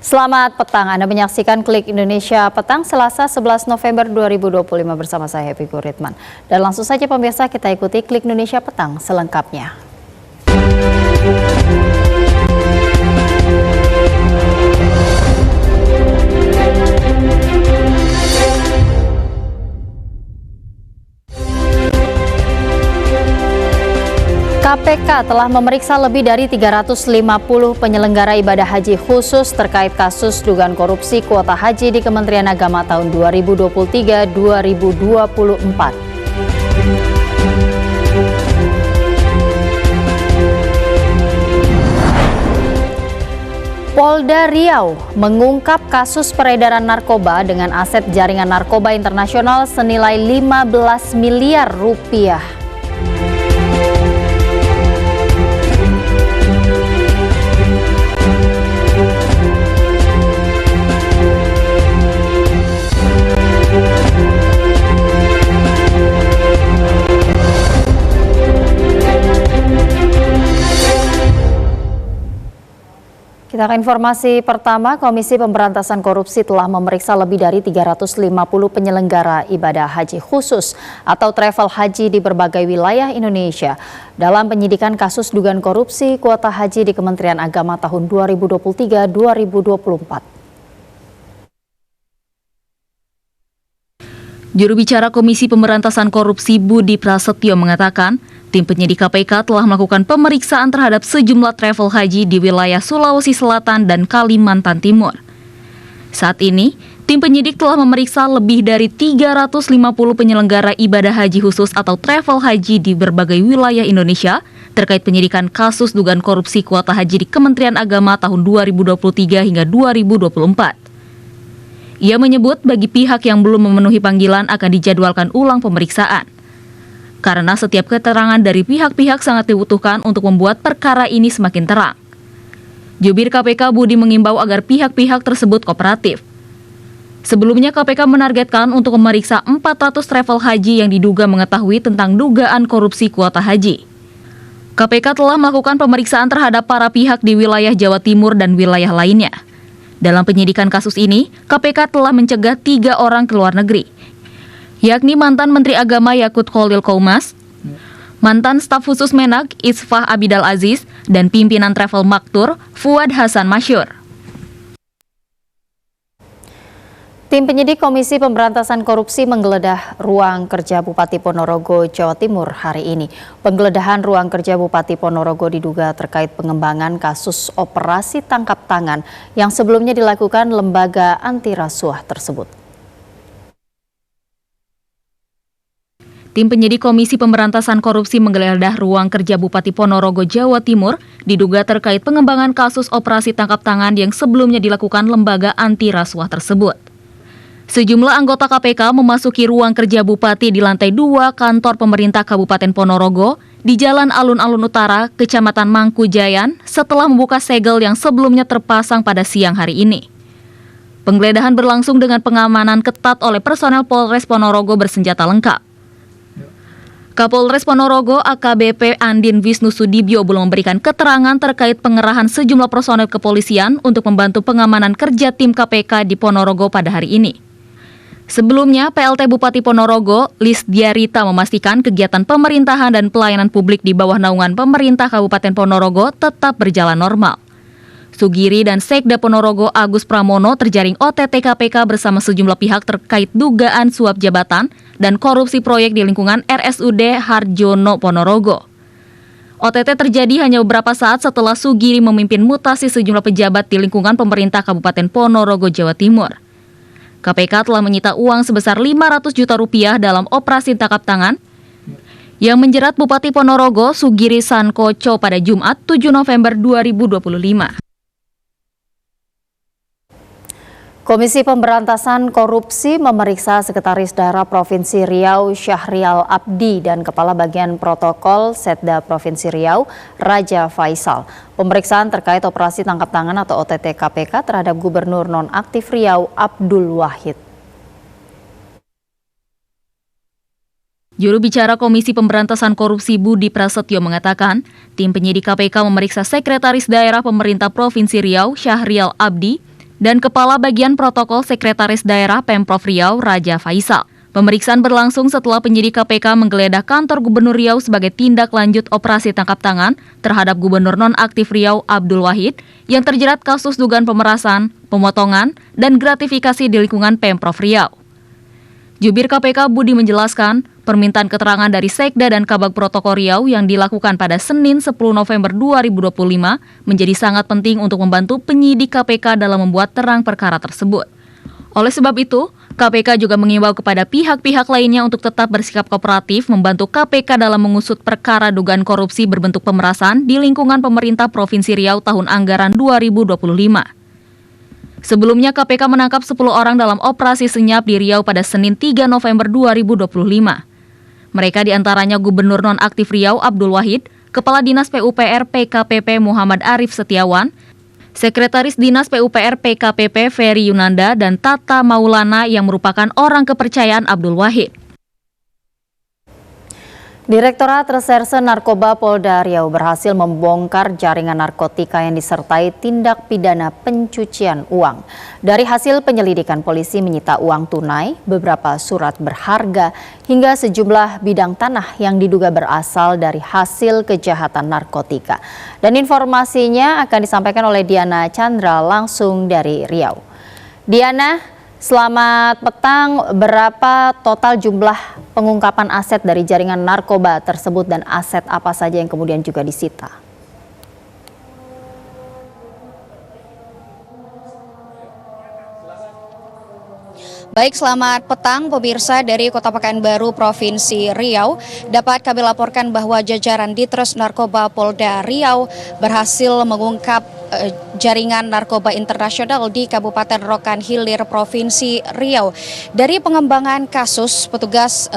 Selamat petang, Anda menyaksikan Klik Indonesia Petang Selasa 11 November 2025 bersama saya Happy Guritman. Dan langsung saja pemirsa kita ikuti Klik Indonesia Petang selengkapnya. KPK telah memeriksa lebih dari 350 penyelenggara ibadah haji khusus terkait kasus dugaan korupsi kuota haji di Kementerian Agama tahun 2023-2024. Polda Riau mengungkap kasus peredaran narkoba dengan aset jaringan narkoba internasional senilai 15 miliar rupiah. Kita ke informasi pertama, Komisi Pemberantasan Korupsi telah memeriksa lebih dari 350 penyelenggara ibadah haji khusus atau travel haji di berbagai wilayah Indonesia dalam penyidikan kasus dugaan korupsi kuota haji di Kementerian Agama tahun 2023-2024. Juru bicara Komisi Pemberantasan Korupsi Budi Prasetyo mengatakan, tim penyidik KPK telah melakukan pemeriksaan terhadap sejumlah travel haji di wilayah Sulawesi Selatan dan Kalimantan Timur. Saat ini, tim penyidik telah memeriksa lebih dari 350 penyelenggara ibadah haji khusus atau travel haji di berbagai wilayah Indonesia terkait penyidikan kasus dugaan korupsi kuota haji di Kementerian Agama tahun 2023 hingga 2024. Ia menyebut bagi pihak yang belum memenuhi panggilan akan dijadwalkan ulang pemeriksaan. Karena setiap keterangan dari pihak-pihak sangat dibutuhkan untuk membuat perkara ini semakin terang. Jubir KPK Budi mengimbau agar pihak-pihak tersebut kooperatif. Sebelumnya KPK menargetkan untuk memeriksa 400 travel haji yang diduga mengetahui tentang dugaan korupsi kuota haji. KPK telah melakukan pemeriksaan terhadap para pihak di wilayah Jawa Timur dan wilayah lainnya. Dalam penyidikan kasus ini, KPK telah mencegah 3 orang ke luar negeri, yakni mantan Menteri Agama Yakut Khalil Qaumas, mantan staf khusus Menak Isfah Abidal Aziz, dan pimpinan Travel Maktur Fuad Hasan Masyur. Tim penyidik Komisi Pemberantasan Korupsi menggeledah ruang kerja Bupati Ponorogo, Jawa Timur hari ini. Penggeledahan ruang kerja Bupati Ponorogo diduga terkait pengembangan kasus operasi tangkap tangan yang sebelumnya dilakukan lembaga anti rasuah tersebut. Tim penyidik Komisi Pemberantasan Korupsi menggeledah ruang kerja Bupati Ponorogo, Jawa Timur diduga terkait pengembangan kasus operasi tangkap tangan yang sebelumnya dilakukan lembaga anti rasuah tersebut. Sejumlah anggota KPK memasuki ruang kerja Bupati di lantai 2 kantor pemerintah Kabupaten Ponorogo di Jalan Alun-Alun Utara, Kecamatan Mangkujayan, setelah membuka segel yang sebelumnya terpasang pada siang hari ini. Penggeledahan berlangsung dengan pengamanan ketat oleh personel Polres Ponorogo bersenjata lengkap. Kapolres Ponorogo AKBP Andin Wisnu Sudibyo belum memberikan keterangan terkait pengerahan sejumlah personel kepolisian untuk membantu pengamanan kerja tim KPK di Ponorogo pada hari ini. Sebelumnya, PLT Bupati Ponorogo, Lisdiarita memastikan kegiatan pemerintahan dan pelayanan publik di bawah naungan pemerintah Kabupaten Ponorogo tetap berjalan normal. Sugiri dan Sekda Ponorogo Agus Pramono terjaring OTT KPK bersama sejumlah pihak terkait dugaan suap jabatan dan korupsi proyek di lingkungan RSUD Harjono Ponorogo. OTT terjadi hanya beberapa saat setelah Sugiri memimpin mutasi sejumlah pejabat di lingkungan pemerintah Kabupaten Ponorogo, Jawa Timur. KPK telah menyita uang sebesar 500 juta rupiah dalam operasi tangkap tangan yang menjerat Bupati Ponorogo Sugiri Sankoco pada Jumat 7 November 2025. Komisi Pemberantasan Korupsi memeriksa Sekretaris Daerah Provinsi Riau Syahrial Abdi dan Kepala Bagian Protokol Setda Provinsi Riau Raja Faisal. Pemeriksaan terkait operasi tangkap tangan atau OTT KPK terhadap Gubernur nonaktif Riau Abdul Wahid. Juru bicara Komisi Pemberantasan Korupsi Budi Prasetyo mengatakan, tim penyidik KPK memeriksa Sekretaris Daerah Pemerintah Provinsi Riau Syahrial Abdi dan Kepala Bagian Protokol Sekretaris Daerah Pemprov Riau, Raja Faisal. Pemeriksaan berlangsung setelah penyidik KPK menggeledah kantor Gubernur Riau sebagai tindak lanjut operasi tangkap tangan terhadap Gubernur nonaktif Riau Abdul Wahid yang terjerat kasus dugaan pemerasan, pemotongan, dan gratifikasi di lingkungan Pemprov Riau. Jubir KPK Budi menjelaskan, permintaan keterangan dari Sekda dan Kabag Protokol Riau yang dilakukan pada Senin 10 November 2025 menjadi sangat penting untuk membantu penyidik KPK dalam membuat terang perkara tersebut. Oleh sebab itu, KPK juga mengimbau kepada pihak-pihak lainnya untuk tetap bersikap kooperatif membantu KPK dalam mengusut perkara dugaan korupsi berbentuk pemerasan di lingkungan pemerintah Provinsi Riau tahun anggaran 2025. Sebelumnya, KPK menangkap 10 orang dalam operasi senyap di Riau pada Senin 3 November 2025. Mereka diantaranya Gubernur nonaktif Riau Abdul Wahid, Kepala Dinas PUPR PKPP Muhammad Arif Setiawan, Sekretaris Dinas PUPR PKPP Ferry Yunanda, dan Tata Maulana yang merupakan orang kepercayaan Abdul Wahid. Direktorat Reserse Narkoba Polda Riau berhasil membongkar jaringan narkotika yang disertai tindak pidana pencucian uang. Dari hasil penyelidikan, polisi menyita uang tunai, beberapa surat berharga, hingga sejumlah bidang tanah yang diduga berasal dari hasil kejahatan narkotika. Dan informasinya akan disampaikan oleh Diana Chandra langsung dari Riau. Diana, selamat petang. Berapa total jumlah pengungkapan aset dari jaringan narkoba tersebut dan aset apa saja yang kemudian juga disita? Baik, selamat petang pemirsa dari Kota Pekanbaru, Provinsi Riau. Dapat kami laporkan bahwa jajaran Ditres Narkoba Polda Riau berhasil mengungkap jaringan narkoba internasional di Kabupaten Rokan Hilir, Provinsi Riau. Dari pengembangan kasus, petugas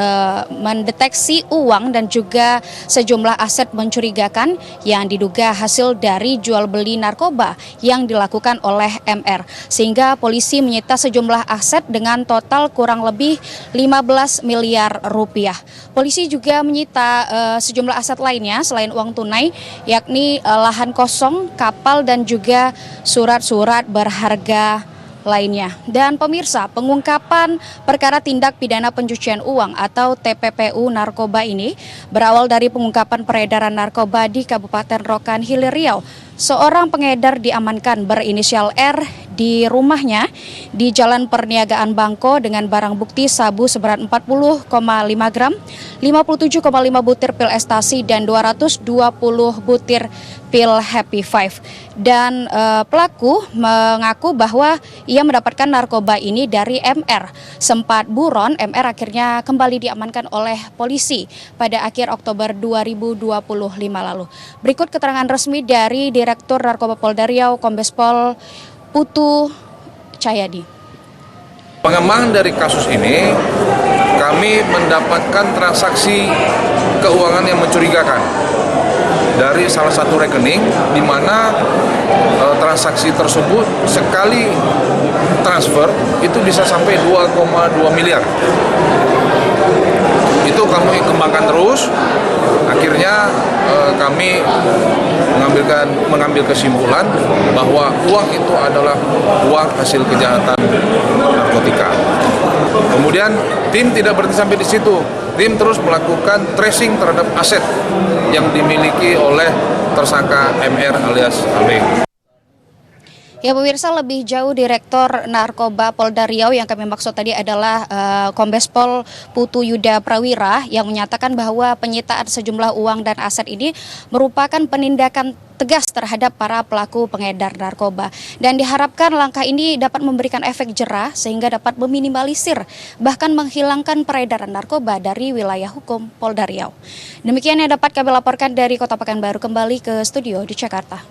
mendeteksi uang dan juga sejumlah aset mencurigakan yang diduga hasil dari jual beli narkoba yang dilakukan oleh MR. Sehingga polisi menyita sejumlah aset dengan total kurang lebih 15 miliar rupiah. Polisi juga menyita sejumlah aset lainnya selain uang tunai, yakni lahan kosong, kapal, dan juga surat-surat berharga lainnya. Dan pemirsa, pengungkapan perkara tindak pidana pencucian uang atau TPPU narkoba ini berawal dari pengungkapan peredaran narkoba di Kabupaten Rokan Hilir Riau. Seorang pengedar diamankan berinisial R di rumahnya di Jalan Perniagaan Bangko dengan barang bukti sabu seberat 40,5 gram, 57,5 butir pil ekstasi, dan 220 butir pil Happy Five. Dan pelaku mengaku bahwa ia mendapatkan narkoba ini dari MR. Sempat buron, MR akhirnya kembali diamankan oleh polisi pada akhir Oktober 2025 lalu. Berikut keterangan resmi dari Direktur Narkoba Polda Riau, Kombes Pol Putu Cahyadi. Pengembangan dari kasus ini, kami mendapatkan transaksi keuangan yang mencurigakan dari salah satu rekening, di mana transaksi tersebut sekali transfer itu bisa sampai 2,2 miliar. Itu kami kembangkan terus. Akhirnya kami mengambil kesimpulan bahwa uang itu adalah uang hasil kejahatan narkotika. Kemudian tim tidak berhenti sampai di situ. Tim terus melakukan tracing terhadap aset yang dimiliki oleh tersangka MR alias AB. Ya pemirsa, lebih jauh Direktur Narkoba Polda Riau yang kami maksud tadi adalah Kombes Pol Putu Yuda Prawira yang menyatakan bahwa penyitaan sejumlah uang dan aset ini merupakan penindakan tegas terhadap para pelaku pengedar narkoba. Dan diharapkan langkah ini dapat memberikan efek jera sehingga dapat meminimalisir bahkan menghilangkan peredaran narkoba dari wilayah hukum Polda Riau. Demikian yang dapat kami laporkan dari Kota Pekanbaru. Kembali ke studio di Jakarta.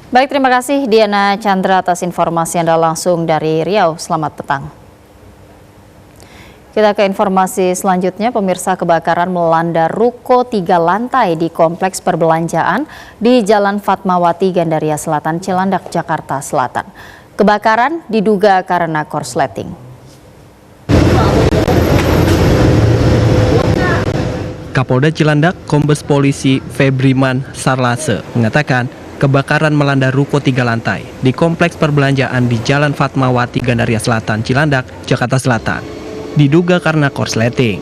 Baik, terima kasih Diana Chandra atas informasi Anda langsung dari Riau. Selamat petang. Kita ke informasi selanjutnya. Pemirsa, kebakaran melanda ruko 3 lantai di kompleks perbelanjaan di Jalan Fatmawati, Gandaria Selatan, Cilandak, Jakarta Selatan. Kebakaran diduga karena korsleting. Kapolda Cilandak, Kombes Polisi Febriman Sarlase mengatakan kebakaran melanda ruko 3 lantai di kompleks perbelanjaan di Jalan Fatmawati, Gandaria Selatan, Cilandak, Jakarta Selatan. Diduga karena korsleting.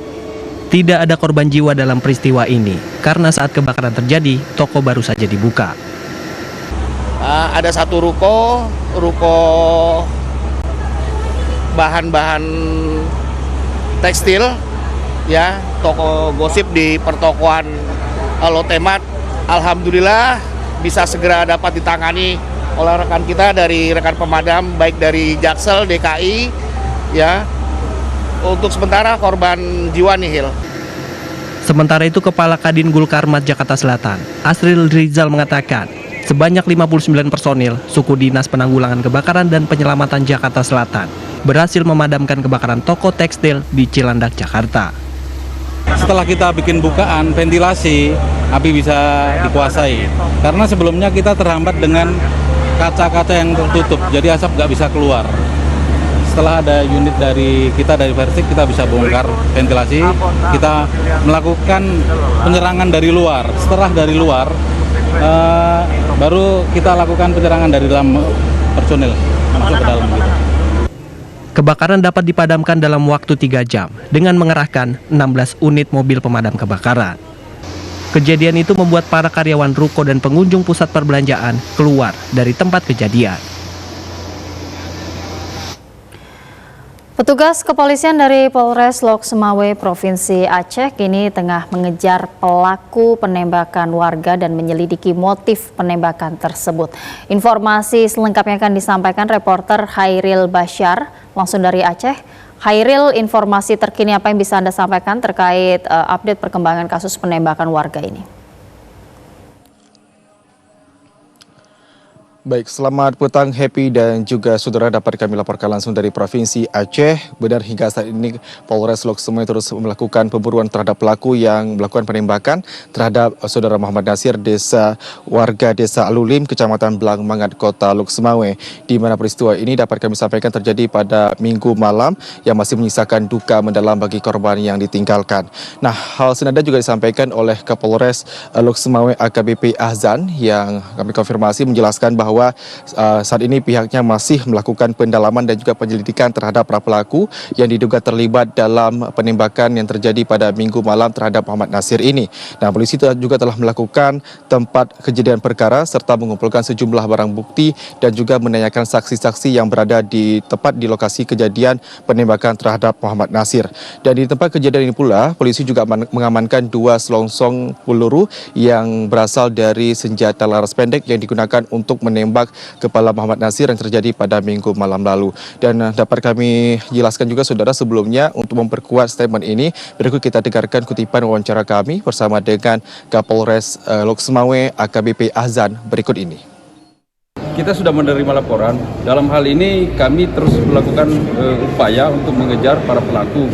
Tidak ada korban jiwa dalam peristiwa ini karena saat kebakaran terjadi, toko baru saja dibuka. Ada satu ruko bahan-bahan tekstil, ya, toko gosip di pertokoan Lotemat. Alhamdulillah bisa segera dapat ditangani oleh rekan kita dari rekan pemadam, baik dari Jaksel, DKI, ya. Untuk sementara korban jiwa nihil. Sementara itu, Kepala Kadin Gulkarmat Jakarta Selatan, Asril Rizal mengatakan, sebanyak 59 personil Suku Dinas Penanggulangan Kebakaran dan Penyelamatan Jakarta Selatan berhasil memadamkan kebakaran toko tekstil di Cilandak, Jakarta. Setelah kita bikin bukaan ventilasi, api bisa dikuasai. Karena sebelumnya kita terhambat dengan kaca-kaca yang tertutup, jadi asap nggak bisa keluar. Setelah ada unit dari Persik, kita bisa bongkar ventilasi, kita melakukan penyerangan dari luar. Setelah dari luar, baru kita lakukan penyerangan dari dalam personil, masuk ke dalam gitu. Kebakaran dapat dipadamkan dalam waktu 3 jam dengan mengerahkan 16 unit mobil pemadam kebakaran. Kejadian itu membuat para karyawan ruko dan pengunjung pusat perbelanjaan keluar dari tempat kejadian. Petugas kepolisian dari Polres Lok Sumawe, Provinsi Aceh kini tengah mengejar pelaku penembakan warga dan menyelidiki motif penembakan tersebut. Informasi selengkapnya akan disampaikan reporter Hairil Bashar langsung dari Aceh. Hairil, informasi terkini apa yang bisa Anda sampaikan terkait update perkembangan kasus penembakan warga ini? Baik, selamat petang Happy dan juga saudara, dapat kami laporkan langsung dari Provinsi Aceh. Benar hingga saat ini Polres Lok Sumawe terus melakukan pemburuan terhadap pelaku yang melakukan penembakan terhadap saudara Muhammad Nasir, warga desa Alulim, Kecamatan Belang Mangat, Kota Lok Sumawe. Di mana peristiwa ini dapat kami sampaikan terjadi pada Minggu malam yang masih menyisakan duka mendalam bagi korban yang ditinggalkan. Nah, hal senada juga disampaikan oleh Kapolres Lok Sumawe AKBP Ahzan yang kami konfirmasi menjelaskan bahwa saat ini pihaknya masih melakukan pendalaman dan juga penyelidikan terhadap para pelaku yang diduga terlibat dalam penembakan yang terjadi pada Minggu malam terhadap Muhammad Nasir ini. Nah, polisi juga telah melakukan tempat kejadian perkara serta mengumpulkan sejumlah barang bukti dan juga menanyakan saksi-saksi yang berada di tepat di lokasi kejadian penembakan terhadap Muhammad Nasir. Dan di tempat kejadian ini pula, polisi juga mengamankan 2 selongsong peluru yang berasal dari senjata laras pendek yang digunakan untuk menembak kepala Muhammad Nasir yang terjadi pada Minggu malam lalu. Dan dapat kami jelaskan juga saudara, sebelumnya untuk memperkuat statement ini, berikut kita dengarkan kutipan wawancara kami bersama dengan Kapolres Lok Sumawe AKBP Ahzan berikut ini. Kita sudah menerima laporan. Dalam hal ini kami terus melakukan upaya untuk mengejar para pelaku.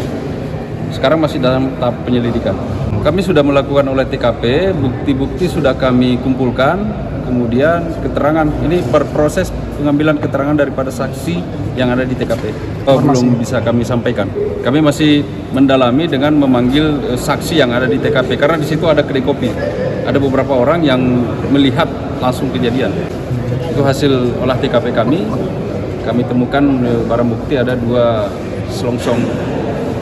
Sekarang masih dalam tahap penyelidikan. Kami sudah melakukan olah TKP, bukti-bukti sudah kami kumpulkan. Kemudian keterangan, ini berproses pengambilan keterangan daripada saksi yang ada di TKP. Belum bisa kami sampaikan. Kami masih mendalami dengan memanggil saksi yang ada di TKP, karena di situ ada kedai kopi. Ada beberapa orang yang melihat langsung kejadian. Itu hasil olah TKP kami. Kami temukan barang bukti ada 2 selongsong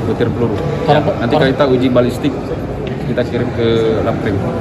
butir peluru. Ya, nanti kita uji balistik, kita kirim ke Laprim.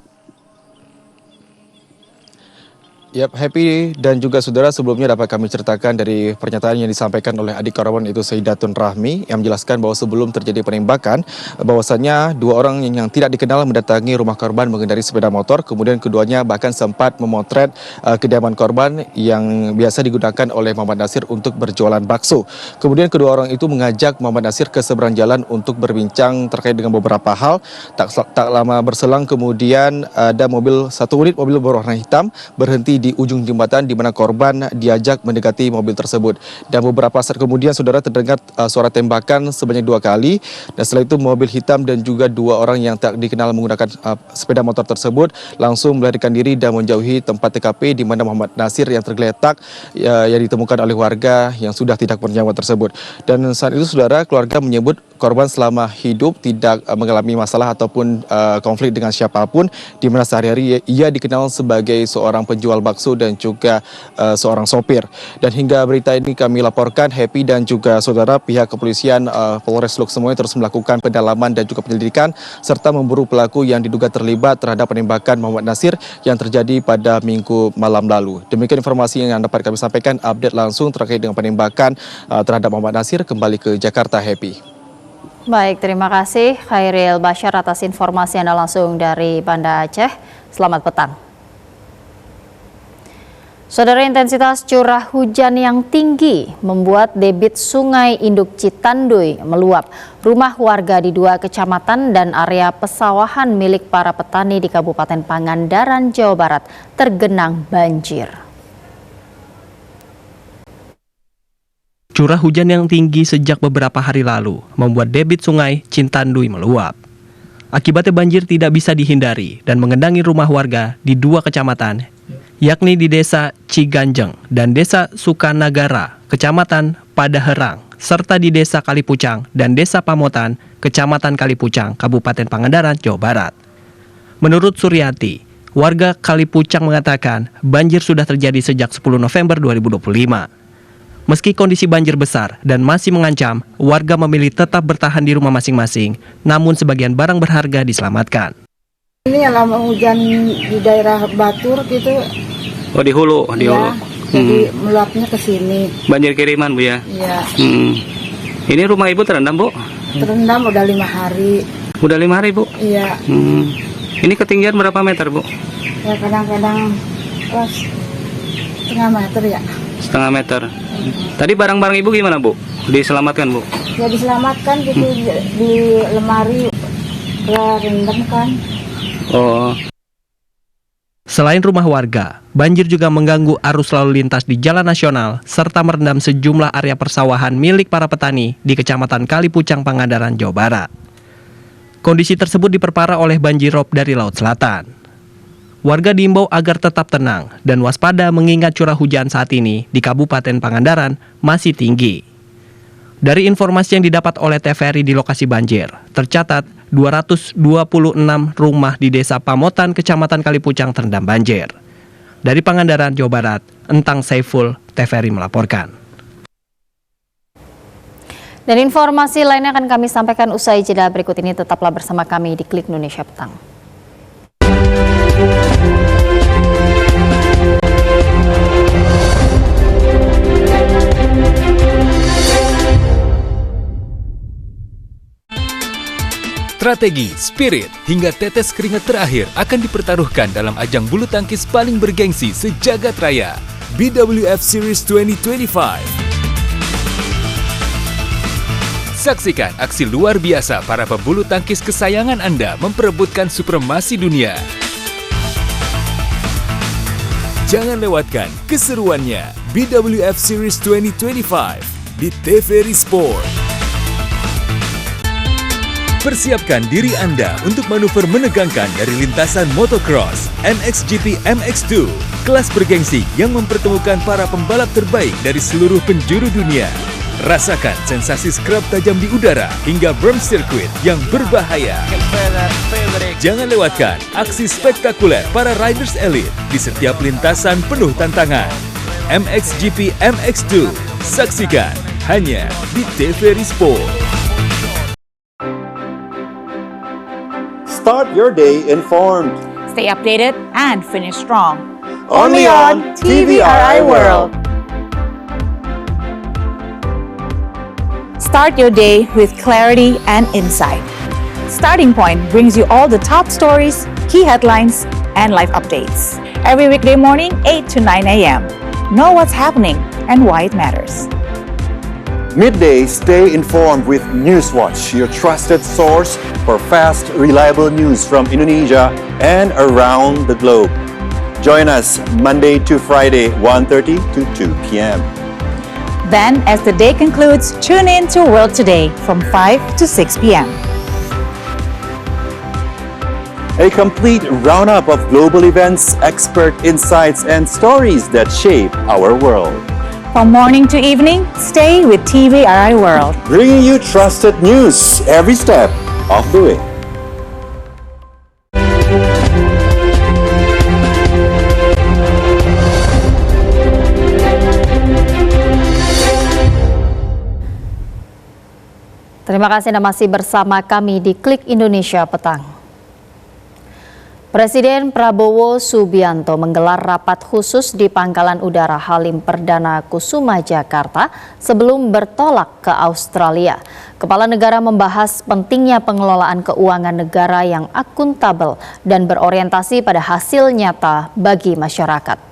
Yap, Happy dan juga saudara, sebelumnya dapat kami ceritakan dari pernyataan yang disampaikan oleh adik korban yaitu Sayyidatun Rahmi yang menjelaskan bahwa sebelum terjadi penembakan, bahwasannya 2 orang yang tidak dikenal mendatangi rumah korban mengendarai sepeda motor, kemudian keduanya bahkan sempat memotret kediaman korban yang biasa digunakan oleh Muhammad Nasir untuk berjualan bakso. Kemudian kedua orang itu mengajak Muhammad Nasir ke seberang jalan untuk berbincang terkait dengan beberapa hal. Tak lama berselang kemudian ada satu unit mobil berwarna hitam berhenti di ujung jembatan di mana korban diajak mendekati mobil tersebut. Dan beberapa saat kemudian saudara terdengar suara tembakan sebanyak 2 kali. Dan setelah itu mobil hitam dan juga 2 orang yang tak dikenal menggunakan sepeda motor tersebut langsung melarikan diri dan menjauhi tempat TKP di mana Muhammad Nasir yang tergeletak yang ditemukan oleh warga yang sudah tidak bernyawa tersebut. Dan saat itu saudara, keluarga menyebut korban selama hidup tidak mengalami masalah ataupun konflik dengan siapapun, di mana sehari-hari ia dikenal sebagai seorang penjual bakso dan juga seorang sopir. Dan hingga berita ini kami laporkan, Happy dan juga saudara, pihak kepolisian Polres Look Semoy terus melakukan pendalaman dan juga penyelidikan serta memburu pelaku yang diduga terlibat terhadap penembakan Muhammad Nasir yang terjadi pada Minggu malam lalu. Demikian informasi yang dapat kami sampaikan, update langsung terkait dengan penembakan terhadap Muhammad Nasir. Kembali ke Jakarta, Happy. Baik, terima kasih Khairil Bashar atas informasi Anda langsung dari Banda Aceh. Selamat petang. Saudara, intensitas curah hujan yang tinggi membuat debit Sungai Induk Citanduy meluap. Rumah warga di 2 kecamatan dan area pesawahan milik para petani di Kabupaten Pangandaran, Jawa Barat tergenang banjir. Curah hujan yang tinggi sejak beberapa hari lalu membuat debit Sungai Citanduy meluap. Akibatnya banjir tidak bisa dihindari dan mengendangi rumah warga di 2 kecamatan, yakni di Desa Ciganjeng dan Desa Sukanagara, Kecamatan Padaherang, serta di Desa Kalipucang dan Desa Pamotan, Kecamatan Kalipucang, Kabupaten Pangandaran, Jawa Barat. Menurut Suryati, warga Kalipucang mengatakan banjir sudah terjadi sejak 10 November 2025. Meski kondisi banjir besar dan masih mengancam, warga memilih tetap bertahan di rumah masing-masing, namun sebagian barang berharga diselamatkan. Ini lama hujan di daerah Batur gitu. Oh, di hulu, di hulu. Jadi meluapnya ke sini. Banjir kiriman, Bu, ya? Iya. Ini rumah Ibu terendam, Bu? Terendam udah 5 hari. Udah 5 hari, Bu? Iya. Ini ketinggian berapa meter, Bu? Ya kadang-kadang setengah meter ya. Setengah meter. Tadi barang-barang Ibu gimana, Bu? Diselamatkan, Bu? Ya diselamatkan gitu di lemari. Ya rendam kan. Oh. Selain rumah warga, banjir juga mengganggu arus lalu lintas di jalan nasional serta merendam sejumlah area persawahan milik para petani di Kecamatan Kalipucang, Pangandaran, Jawa Barat. Kondisi tersebut diperparah oleh banjir rob dari Laut Selatan. Warga diimbau agar tetap tenang dan waspada mengingat curah hujan saat ini di Kabupaten Pangandaran masih tinggi. Dari informasi yang didapat oleh TVRI di lokasi banjir, tercatat 226 rumah di Desa Pamotan, Kecamatan Kalipucang terendam banjir. Dari Pangandaran, Jawa Barat, Entang Saiful, TVRI melaporkan. Dan informasi lainnya akan kami sampaikan usai jeda berikut ini. Tetaplah bersama kami di Klik Indonesia Petang. Strategi, spirit, hingga tetes keringat terakhir akan dipertaruhkan dalam ajang bulu tangkis paling bergengsi sejagat raya, BWF Series 2025. Saksikan aksi luar biasa para pebulu tangkis kesayangan Anda memperebutkan supremasi dunia. Jangan lewatkan keseruannya BWF Series 2025 di TVRI Sport. Persiapkan diri Anda untuk manuver menegangkan dari lintasan motocross MXGP MX2, kelas bergengsi yang mempertemukan para pembalap terbaik dari seluruh penjuru dunia. Rasakan sensasi scrub tajam di udara hingga berm circuit yang berbahaya. Jangan lewatkan aksi spektakuler para riders elite di setiap lintasan penuh tantangan. MXGP MX2, saksikan hanya di TVRI Sport. Start your day informed. Stay updated and finish strong. Only on TVRI World. Start your day with clarity and insight. Starting Point brings you all the top stories, key headlines, and live updates. Every weekday morning, 8 to 9 a.m. Know what's happening and why it matters. Midday, stay informed with Newswatch, your trusted source for fast, reliable news from Indonesia and around the globe. Join us Monday to Friday, 1:30 to 2 p.m. Then, as the day concludes, tune in to World Today from 5 to 6 p.m. A complete roundup of global events, expert insights, and stories that shape our world. From morning to evening, stay with TVRI World. Bringing you trusted news every step of the way. Terima kasih Anda masih bersama kami di Klik Indonesia Petang. Presiden Prabowo Subianto menggelar rapat khusus di Pangkalan Udara Halim Perdana Kusuma, Jakarta sebelum bertolak ke Australia. Kepala negara membahas pentingnya pengelolaan keuangan negara yang akuntabel dan berorientasi pada hasil nyata bagi masyarakat.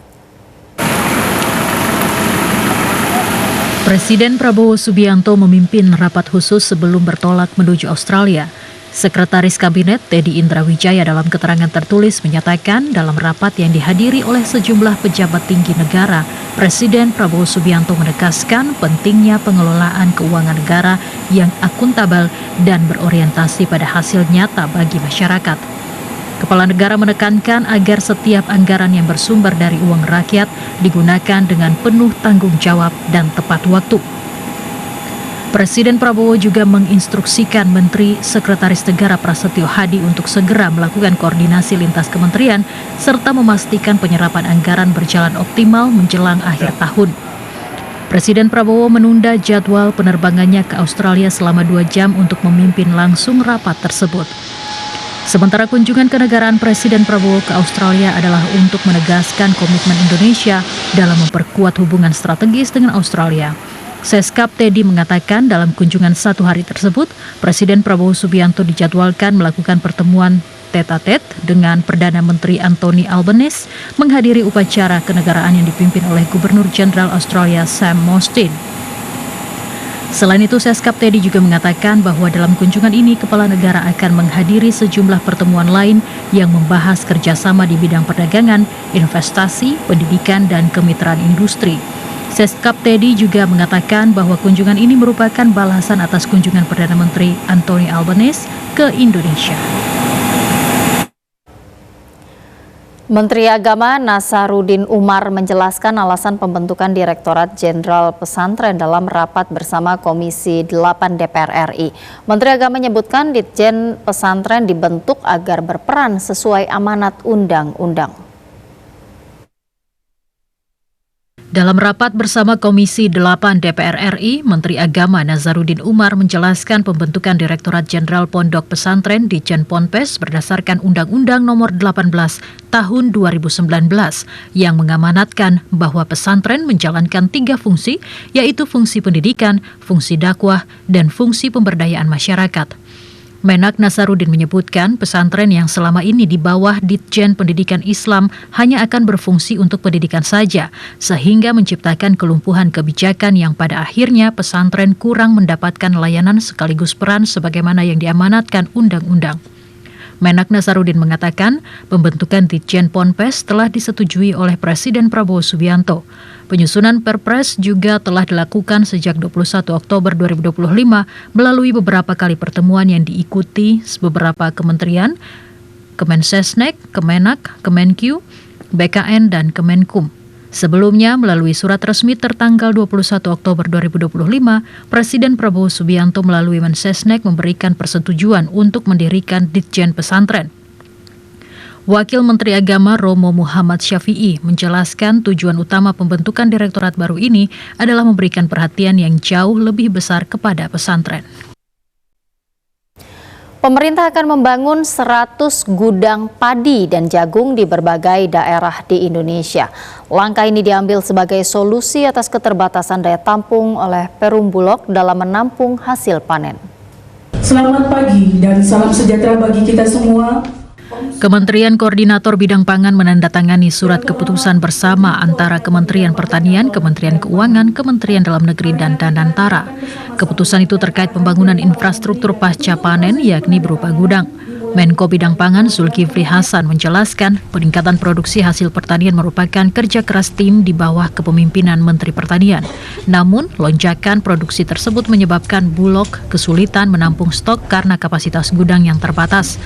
Presiden Prabowo Subianto memimpin rapat khusus sebelum bertolak menuju Australia. Sekretaris Kabinet Teddy Indrawijaya dalam keterangan tertulis menyatakan dalam rapat yang dihadiri oleh sejumlah pejabat tinggi negara, Presiden Prabowo Subianto menegaskan pentingnya pengelolaan keuangan negara yang akuntabel dan berorientasi pada hasil nyata bagi masyarakat. Kepala negara menekankan agar setiap anggaran yang bersumber dari uang rakyat digunakan dengan penuh tanggung jawab dan tepat waktu. Presiden Prabowo juga menginstruksikan Menteri Sekretaris Negara Prasetyo Hadi untuk segera melakukan koordinasi lintas kementerian serta memastikan penyerapan anggaran berjalan optimal menjelang akhir tahun. Presiden Prabowo menunda jadwal penerbangannya ke Australia selama 2 jam untuk memimpin langsung rapat tersebut. Sementara kunjungan kenegaraan Presiden Prabowo ke Australia adalah untuk menegaskan komitmen Indonesia dalam memperkuat hubungan strategis dengan Australia. Seskap Teddy mengatakan dalam kunjungan 1 hari tersebut, Presiden Prabowo Subianto dijadwalkan melakukan pertemuan tete-a-tete dengan Perdana Menteri Anthony Albanese menghadiri upacara kenegaraan yang dipimpin oleh Gubernur Jenderal Australia Sam Mostyn. Selain itu, Seskap Teddy juga mengatakan bahwa dalam kunjungan ini Kepala Negara akan menghadiri sejumlah pertemuan lain yang membahas kerjasama di bidang perdagangan, investasi, pendidikan, dan kemitraan industri. Seskap Teddy juga mengatakan bahwa kunjungan ini merupakan balasan atas kunjungan Perdana Menteri Anthony Albanese ke Indonesia. Menteri Agama Nasaruddin Umar menjelaskan alasan pembentukan Direktorat Jenderal Pesantren dalam rapat bersama Komisi 8 DPR RI. Menteri Agama menyebutkan Ditjen Pesantren dibentuk agar berperan sesuai amanat undang-undang. Dalam rapat bersama Komisi 8 DPR RI, Menteri Agama Nasaruddin Umar menjelaskan pembentukan Direktorat Jenderal Pondok Pesantren Ditjen Ponpes berdasarkan Undang-Undang Nomor 18 Tahun 2019 yang mengamanatkan bahwa pesantren menjalankan 3 fungsi, yaitu fungsi pendidikan, fungsi dakwah, dan fungsi pemberdayaan masyarakat. Menak Nasaruddin menyebutkan pesantren yang selama ini di bawah Ditjen Pendidikan Islam hanya akan berfungsi untuk pendidikan saja, sehingga menciptakan kelumpuhan kebijakan yang pada akhirnya pesantren kurang mendapatkan layanan sekaligus peran sebagaimana yang diamanatkan undang-undang. Menak Nasaruddin mengatakan pembentukan Ditjen Ponpes telah disetujui oleh Presiden Prabowo Subianto. Penyusunan Perpres juga telah dilakukan sejak 21 Oktober 2025 melalui beberapa kali pertemuan yang diikuti beberapa kementerian, Kemensesnek, Kemenak, Kemenq, BKN, dan Kemenkum. Sebelumnya, melalui surat resmi tertanggal 21 Oktober 2025, Presiden Prabowo Subianto melalui Mensesnek memberikan persetujuan untuk mendirikan Ditjen Pesantren. Wakil Menteri Agama Romo Muhammad Syafi'i menjelaskan tujuan utama pembentukan direktorat baru ini adalah memberikan perhatian yang jauh lebih besar kepada pesantren. Pemerintah akan membangun 100 gudang padi dan jagung di berbagai daerah di Indonesia. Langkah ini diambil sebagai solusi atas keterbatasan daya tampung oleh Perum Bulog dalam menampung hasil panen. Selamat pagi dan salam sejahtera bagi kita semua. Kementerian Koordinator Bidang Pangan menandatangani surat keputusan bersama antara Kementerian Pertanian, Kementerian Keuangan, Kementerian Dalam Negeri, dan Danantara. Keputusan itu terkait pembangunan infrastruktur pasca panen, yakni berupa gudang. Menko Bidang Pangan Zulkifli Hasan menjelaskan peningkatan produksi hasil pertanian merupakan kerja keras tim di bawah kepemimpinan Menteri Pertanian. Namun, lonjakan produksi tersebut menyebabkan Bulog kesulitan menampung stok karena kapasitas gudang yang terbatas.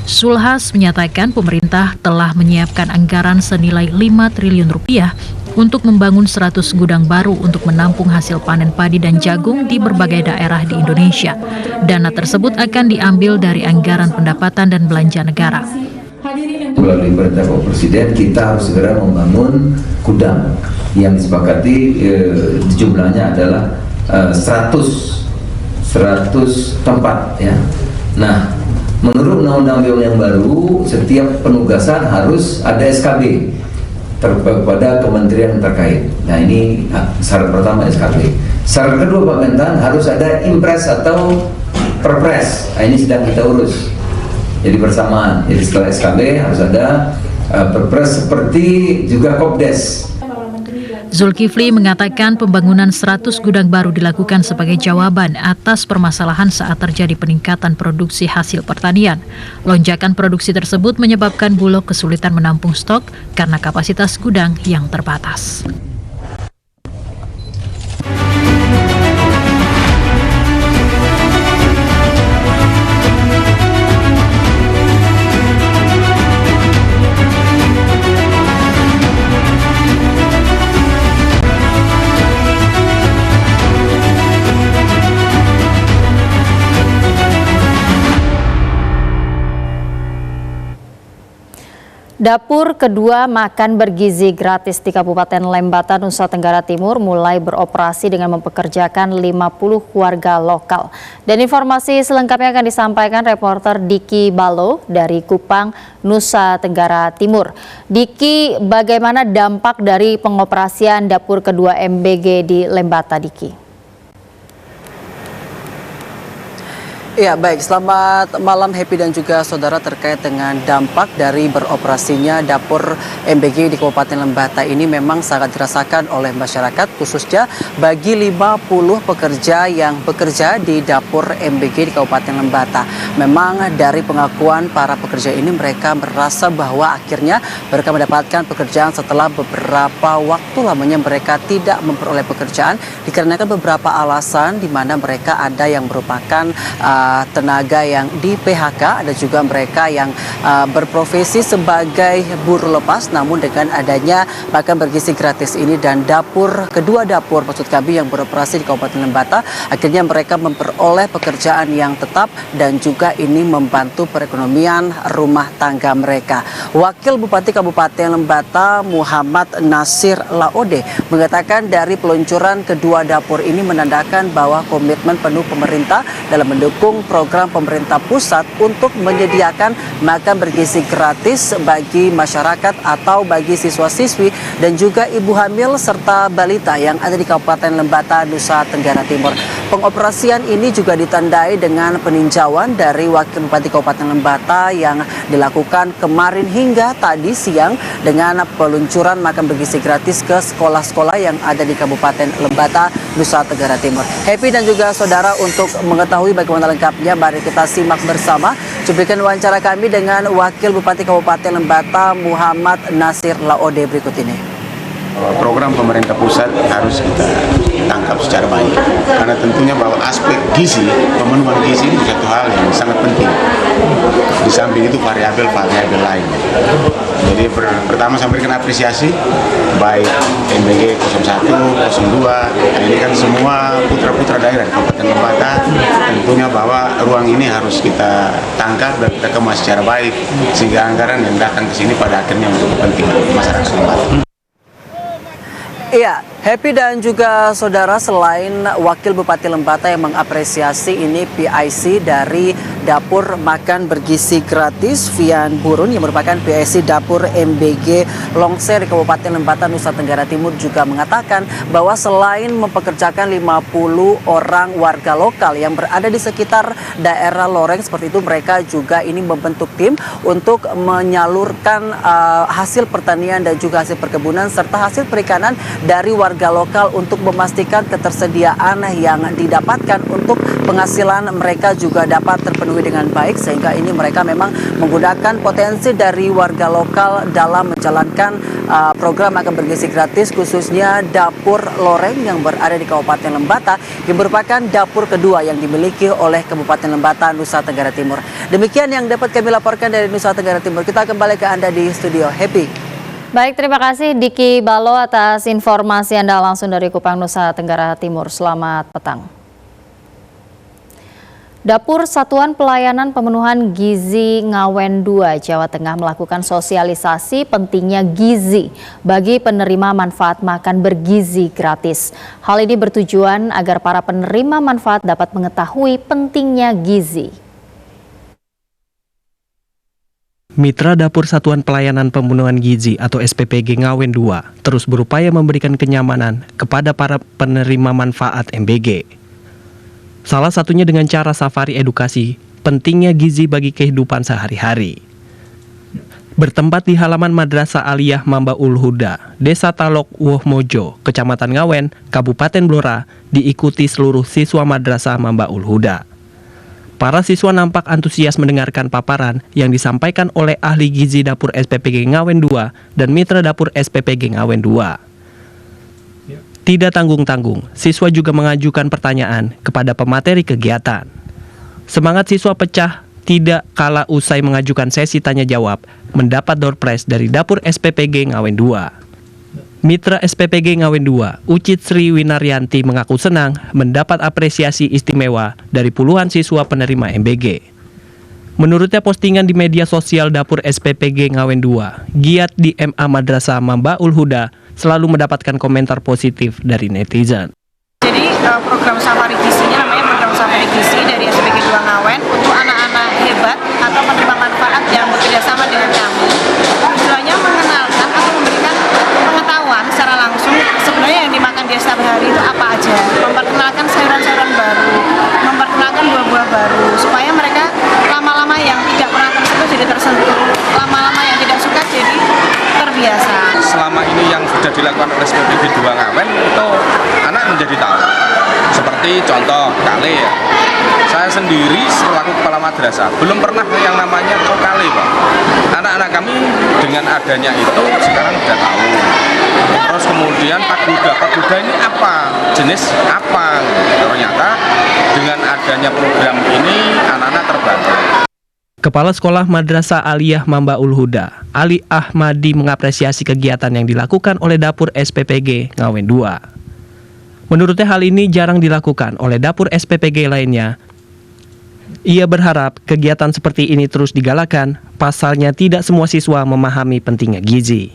Zulhas menyatakan pemerintah telah menyiapkan anggaran senilai 5 triliun rupiah untuk membangun 100 gudang baru untuk menampung hasil panen padi dan jagung di berbagai daerah di Indonesia. Dana tersebut akan diambil dari anggaran pendapatan dan belanja negara. Melalui perintah Bapak Presiden, kita harus segera membangun gudang yang disepakati jumlahnya adalah 100 100 tempat ya. Nah, menurut Undang-Undang BUMN yang baru, setiap penugasan harus ada SKB kepada kementerian terkait. Nah, ini syarat pertama SKB. Syarat kedua Pak Mentan, harus ada impres atau perpres. Nah, ini sedang kita urus. Jadi bersamaan. Jadi setelah SKB harus ada perpres seperti juga Kopdes. Zulkifli mengatakan pembangunan 100 gudang baru dilakukan sebagai jawaban atas permasalahan saat terjadi peningkatan produksi hasil pertanian. Lonjakan produksi tersebut menyebabkan Bulog kesulitan menampung stok karena kapasitas gudang yang terbatas. Dapur kedua makan bergizi gratis di Kabupaten Lembata, Nusa Tenggara Timur mulai beroperasi dengan mempekerjakan 50 warga lokal. Dan informasi selengkapnya akan disampaikan reporter Diki Balo dari Kupang, Nusa Tenggara Timur. Diki, bagaimana dampak dari pengoperasian dapur kedua MBG di Lembata, Diki? Ya, baik. Selamat malam Happy dan juga saudara, terkait dengan dampak dari beroperasinya dapur MBG di Kabupaten Lembata ini memang sangat dirasakan oleh masyarakat, khususnya bagi 50 pekerja yang bekerja di dapur MBG di Kabupaten Lembata. Memang dari pengakuan para pekerja ini, mereka merasa bahwa akhirnya mereka mendapatkan pekerjaan setelah beberapa waktu lamanya mereka tidak memperoleh pekerjaan dikarenakan beberapa alasan, di mana mereka ada yang merupakan tenaga yang di PHK, ada juga mereka yang berprofesi sebagai buruh lepas. Namun dengan adanya makan bergizi gratis ini dan kedua dapur maksud kami yang beroperasi di Kabupaten Lembata, akhirnya mereka memperoleh pekerjaan yang tetap dan juga ini membantu perekonomian rumah tangga mereka. Wakil Bupati Kabupaten Lembata Muhammad Nasir Laode mengatakan dari peluncuran kedua dapur ini menandakan bahwa komitmen penuh pemerintah dalam mendukung program pemerintah pusat untuk menyediakan makan bergizi gratis bagi masyarakat atau bagi siswa-siswi dan juga ibu hamil serta balita yang ada di Kabupaten Lembata, Nusa Tenggara Timur. Pengoperasian ini juga ditandai dengan peninjauan dari Wakil Bupati Kabupaten Lembata yang dilakukan kemarin hingga tadi siang dengan peluncuran makan bergizi gratis ke sekolah-sekolah yang ada di Kabupaten Lembata, Nusa Tenggara Timur. Happy dan juga saudara, untuk mengetahui bagaimana lengkapnya, mari kita simak bersama cuplikan wawancara kami dengan Wakil Bupati Kabupaten Lembata Muhammad Nasir Laode berikut ini. Program pemerintah pusat harus kita tangkap secara baik, karena tentunya bahwa aspek gizi, pemenuhan gizi itu satu hal yang sangat penting. Di samping itu variabel-variabel lain. Jadi pertama saya berikan apresiasi baik MBG 01, 02, ini kan semua putra-putra daerah di Kabupaten Lembata. Tentunya bahwa ruang ini harus kita tangkap dan kita kemas secara baik sehingga anggaran yang datang ke sini pada akhirnya untuk kepentingan masyarakat Lembata. Iya, Happy dan juga saudara, selain Wakil Bupati Lembata yang mengapresiasi ini PIC dari Dapur Makan Bergizi Gratis Vian Burun yang merupakan PIC Dapur MBG Longser di Kabupaten Lembata, Nusa Tenggara Timur juga mengatakan bahwa selain mempekerjakan 50 orang warga lokal yang berada di sekitar daerah loreng seperti itu, mereka juga ini membentuk tim untuk menyalurkan hasil pertanian dan juga hasil perkebunan serta hasil perikanan dari warga lokal untuk memastikan ketersediaan yang didapatkan untuk penghasilan mereka juga dapat terpenuhi dengan baik, sehingga ini mereka memang menggunakan potensi dari warga lokal dalam menjalankan program makan bergizi gratis, khususnya dapur loreng yang berada di Kabupaten Lembata yang merupakan dapur kedua yang dimiliki oleh Kabupaten Lembata, Nusa Tenggara Timur. Demikian yang dapat kami laporkan dari Nusa Tenggara Timur. Kita kembali ke Anda di studio. Happy. Baik, terima kasih Diki Balo atas informasi Anda langsung dari Kupang, Nusa Tenggara Timur. Selamat petang. Dapur Satuan Pelayanan Pemenuhan Gizi Ngawen 2 Jawa Tengah melakukan sosialisasi pentingnya gizi bagi penerima manfaat makan bergizi gratis. Hal ini bertujuan agar para penerima manfaat dapat mengetahui pentingnya gizi. Mitra Dapur Satuan Pelayanan Pemenuhan Gizi atau SPPG Ngawen 2 terus berupaya memberikan kenyamanan kepada para penerima manfaat MBG. Salah satunya dengan cara safari edukasi pentingnya gizi bagi kehidupan sehari-hari. Bertempat di halaman Madrasah Aliyah Mambaul Huda, Desa Talok Wohmojo, Kecamatan Ngawen, Kabupaten Blora, diikuti seluruh siswa Madrasah Mambaul Huda. Para siswa nampak antusias mendengarkan paparan yang disampaikan oleh ahli gizi Dapur SPPG Ngawen 2 dan mitra Dapur SPPG Ngawen 2. Tidak tanggung-tanggung, siswa juga mengajukan pertanyaan kepada pemateri kegiatan. Semangat siswa pecah tidak kala usai mengajukan sesi tanya-jawab, mendapat door prize dari Dapur SPPG Ngawen 2. Mitra SPPG Ngawen 2, Ucit Sri Winaryanti mengaku senang mendapat apresiasi istimewa dari puluhan siswa penerima MBG. Menurutnya postingan di media sosial Dapur SPPG Ngawen 2, giat di MA Madrasah Mambaul Huda, selalu mendapatkan komentar positif dari netizen. Jadi program safari gizinya namanya program safari gizi dari SPPG 2 Ngawen untuk anak-anak hebat atau penerima manfaat yang bekerjasama dengan kami. Tujuannya mengenalkan atau memberikan pengetahuan secara langsung sebenarnya yang dimakan dia setiap hari itu apa aja. Memperkenalkan sayuran-sayuran baru, memperkenalkan buah-buah baru supaya mereka lama-lama yang tidak pernah tersentuh jadi tersentuh, lama-lama yang tidak suka jadi terbiasa. Selama ini yang sudah dilakukan oleh SPPG 2 Ngawen itu anak menjadi tahu. Seperti contoh kali ya, saya sendiri selaku kepala madrasah belum pernah yang namanya kokale, Pak. Anak-anak kami dengan adanya itu sekarang sudah tahu. Terus kemudian paguda ini apa, jenis apa? Ternyata dengan adanya program ini anak-anak terbantu. Kepala Sekolah Madrasah Aliyah Mambaul Huda, Ali Ahmadi mengapresiasi kegiatan yang dilakukan oleh Dapur SPPG Ngawen 2. Menurutnya hal ini jarang dilakukan oleh Dapur SPPG lainnya. Ia berharap kegiatan seperti ini terus digalakan, pasalnya tidak semua siswa memahami pentingnya gizi.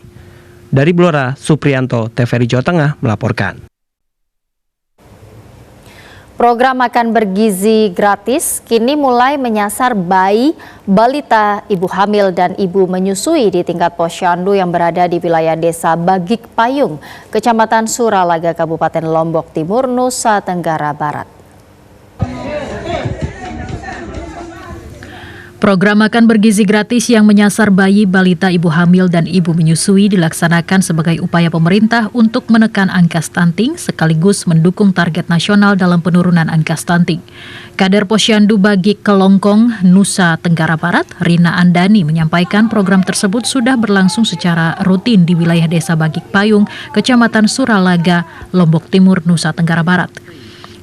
Dari Blora, Suprianto, TVRI Jawa Tengah melaporkan. Program makan bergizi gratis kini mulai menyasar bayi, balita, ibu hamil, dan ibu menyusui di tingkat posyandu yang berada di wilayah Desa Bagik Payung, Kecamatan Suralaga, Kabupaten Lombok Timur, Nusa Tenggara Barat. Program makan bergizi gratis yang menyasar bayi, balita, ibu hamil, dan ibu menyusui dilaksanakan sebagai upaya pemerintah untuk menekan angka stunting sekaligus mendukung target nasional dalam penurunan angka stunting. Kader Posyandu Bagik Kelongkong, Nusa Tenggara Barat, Rina Andani menyampaikan program tersebut sudah berlangsung secara rutin di wilayah Desa Bagik Payung, Kecamatan Suralaga, Lombok Timur, Nusa Tenggara Barat.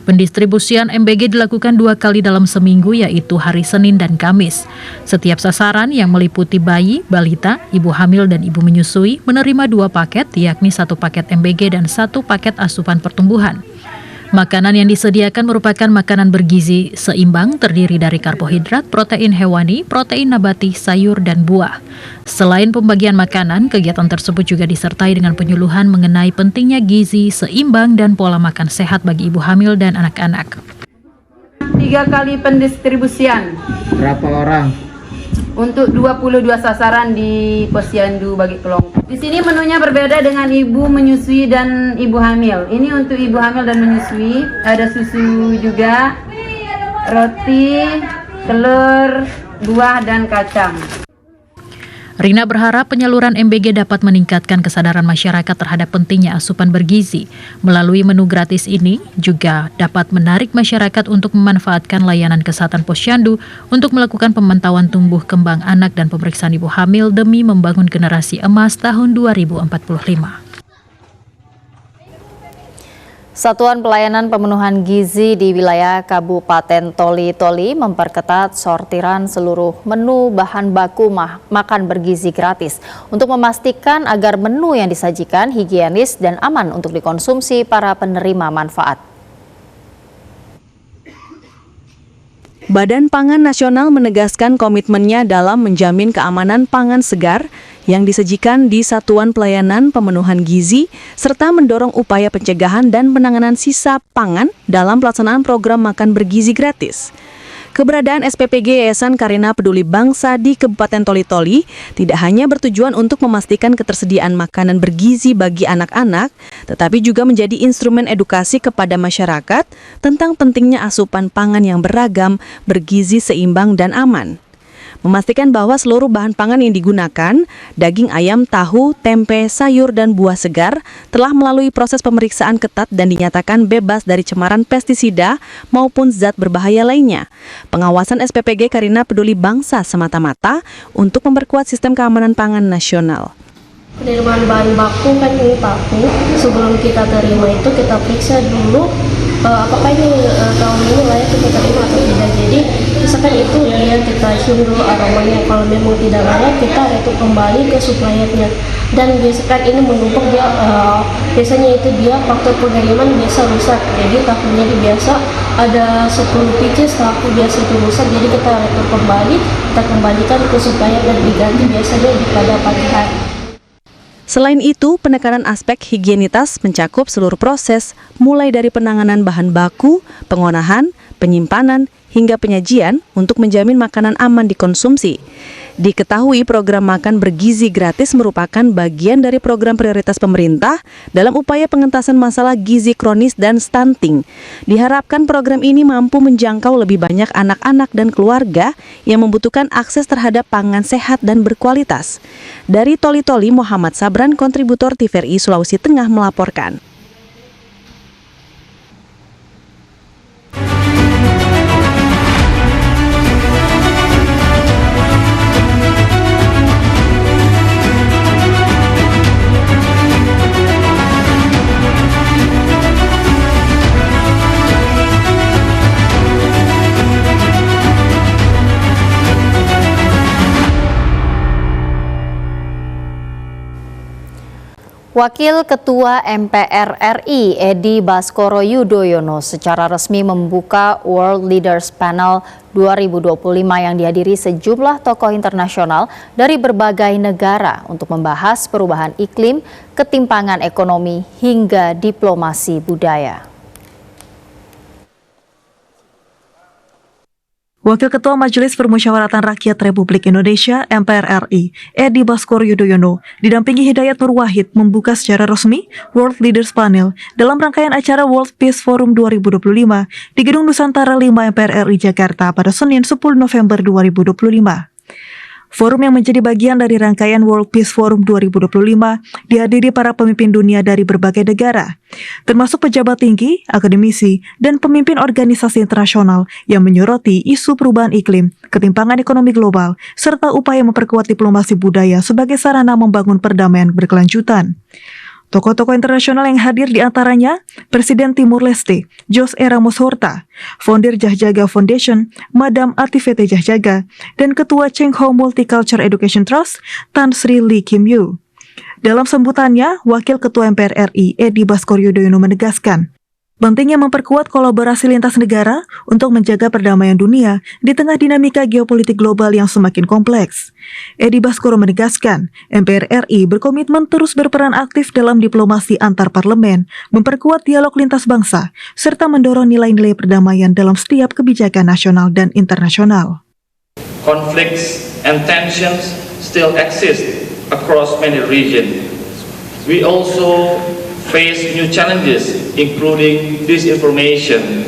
Pendistribusian MBG dilakukan 2 kali dalam seminggu, yaitu hari Senin dan Kamis. Setiap sasaran yang meliputi bayi, balita, ibu hamil, dan ibu menyusui menerima 2 paket, yakni 1 paket MBG dan 1 paket asupan pertumbuhan. Makanan yang disediakan merupakan makanan bergizi seimbang terdiri dari karbohidrat, protein hewani, protein nabati, sayur, dan buah. Selain pembagian makanan, kegiatan tersebut juga disertai dengan penyuluhan mengenai pentingnya gizi seimbang dan pola makan sehat bagi ibu hamil dan anak-anak. 3 kali pendistribusian. Berapa orang? Untuk 22 sasaran di Posyandu Bagik Kelongkong. Di sini menunya berbeda dengan ibu menyusui dan ibu hamil. Ini untuk ibu hamil dan menyusui, ada susu juga, roti, telur, buah, dan kacang. Rina berharap penyaluran MBG dapat meningkatkan kesadaran masyarakat terhadap pentingnya asupan bergizi. Melalui menu gratis ini juga dapat menarik masyarakat untuk memanfaatkan layanan kesehatan posyandu untuk melakukan pemantauan tumbuh kembang anak dan pemeriksaan ibu hamil demi membangun generasi emas tahun 2045. Satuan Pelayanan Pemenuhan Gizi di wilayah Kabupaten Toli-Toli memperketat sortiran seluruh menu bahan baku makan bergizi gratis untuk memastikan agar menu yang disajikan higienis dan aman untuk dikonsumsi para penerima manfaat. Badan Pangan Nasional menegaskan komitmennya dalam menjamin keamanan pangan segar yang disajikan di Satuan Pelayanan Pemenuhan Gizi, serta mendorong upaya pencegahan dan penanganan sisa pangan dalam pelaksanaan program makan bergizi gratis. Keberadaan SPPG Yayasan Karina Peduli Bangsa di Kabupaten Toli-Toli tidak hanya bertujuan untuk memastikan ketersediaan makanan bergizi bagi anak-anak, tetapi juga menjadi instrumen edukasi kepada masyarakat tentang pentingnya asupan pangan yang beragam, bergizi seimbang dan aman. Memastikan bahwa seluruh bahan pangan yang digunakan, daging ayam, tahu, tempe, sayur, dan buah segar, telah melalui proses pemeriksaan ketat dan dinyatakan bebas dari cemaran pestisida maupun zat berbahaya lainnya. Pengawasan SPPG Karina Peduli Bangsa semata-mata untuk memperkuat sistem keamanan pangan nasional. Penerimaan bahan baku kan ini paku, sebelum kita terima itu kita periksa dulu apakah ini tahun ini layak kita terima atau tidak. Jadi misalkan itu dia kita cium dulu aromanya, kalau memang tidak layak kita retur kembali ke suppliernya. Dan biasakan ini menumpuk dia biasanya itu dia faktor pengiriman biasa rusak. Jadi tahunya biasa ada 10 pieces tahu biasa itu rusak, jadi kita retur kembali, kita kembalikan ke supplier dan diganti biasanya pada pagi hari. Selain itu, penekanan aspek higienitas mencakup seluruh proses, mulai dari penanganan bahan baku, pengolahan, penyimpanan, hingga penyajian untuk menjamin makanan aman dikonsumsi. Diketahui program makan bergizi gratis merupakan bagian dari program prioritas pemerintah dalam upaya pengentasan masalah gizi kronis dan stunting. Diharapkan program ini mampu menjangkau lebih banyak anak-anak dan keluarga yang membutuhkan akses terhadap pangan sehat dan berkualitas. Dari Toli-Toli, Muhammad Sabran, kontributor TVRI Sulawesi Tengah melaporkan. Wakil Ketua MPR RI Edi Baskoro Yudhoyono secara resmi membuka World Leaders Panel 2025 yang dihadiri sejumlah tokoh internasional dari berbagai negara untuk membahas perubahan iklim, ketimpangan ekonomi, hingga diplomasi budaya. Wakil Ketua Majelis Permusyawaratan Rakyat Republik Indonesia (MPR RI) Edi Baskoro Yudhoyono didampingi Hidayat Nur Wahid membuka secara resmi World Leaders Panel dalam rangkaian acara World Peace Forum 2025 di Gedung Nusantara 5 MPR RI Jakarta pada Senin 10 November 2025. Forum yang menjadi bagian dari rangkaian World Peace Forum 2025 dihadiri para pemimpin dunia dari berbagai negara, termasuk pejabat tinggi, akademisi, dan pemimpin organisasi internasional yang menyoroti isu perubahan iklim, ketimpangan ekonomi global, serta upaya memperkuat diplomasi budaya sebagai sarana membangun perdamaian berkelanjutan. Tokoh-tokoh internasional yang hadir diantaranya Presiden Timur Leste, Jose Ramos Horta, Founder Jahjaga Foundation, Madam Atifete Jahjaga, dan Ketua Cheng Ho Multicultural Education Trust, Tan Sri Lee Kim Yu. Dalam sambutannya, Wakil Ketua MPR RI Edi Baskoro Yudhoyono menegaskan pentingnya memperkuat kolaborasi lintas negara untuk menjaga perdamaian dunia di tengah dinamika geopolitik global yang semakin kompleks. Edi Baskoro menegaskan, MPR RI berkomitmen terus berperan aktif dalam diplomasi antar parlemen, memperkuat dialog lintas bangsa, serta mendorong nilai-nilai perdamaian dalam setiap kebijakan nasional dan internasional. Conflicts and tensions still exist across many regions. We also face new challenges, including disinformation,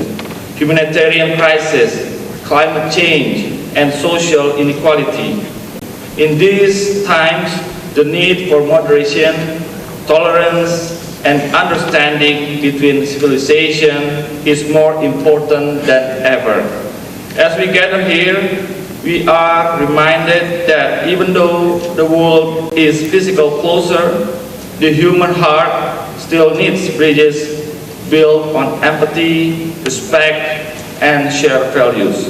humanitarian crisis, climate change, and social inequality. In these times, the need for moderation, tolerance, and understanding between civilization is more important than ever. As we gather here, we are reminded that even though the world is physically closer, the human heart still needs bridges built on empathy, respect, and shared values.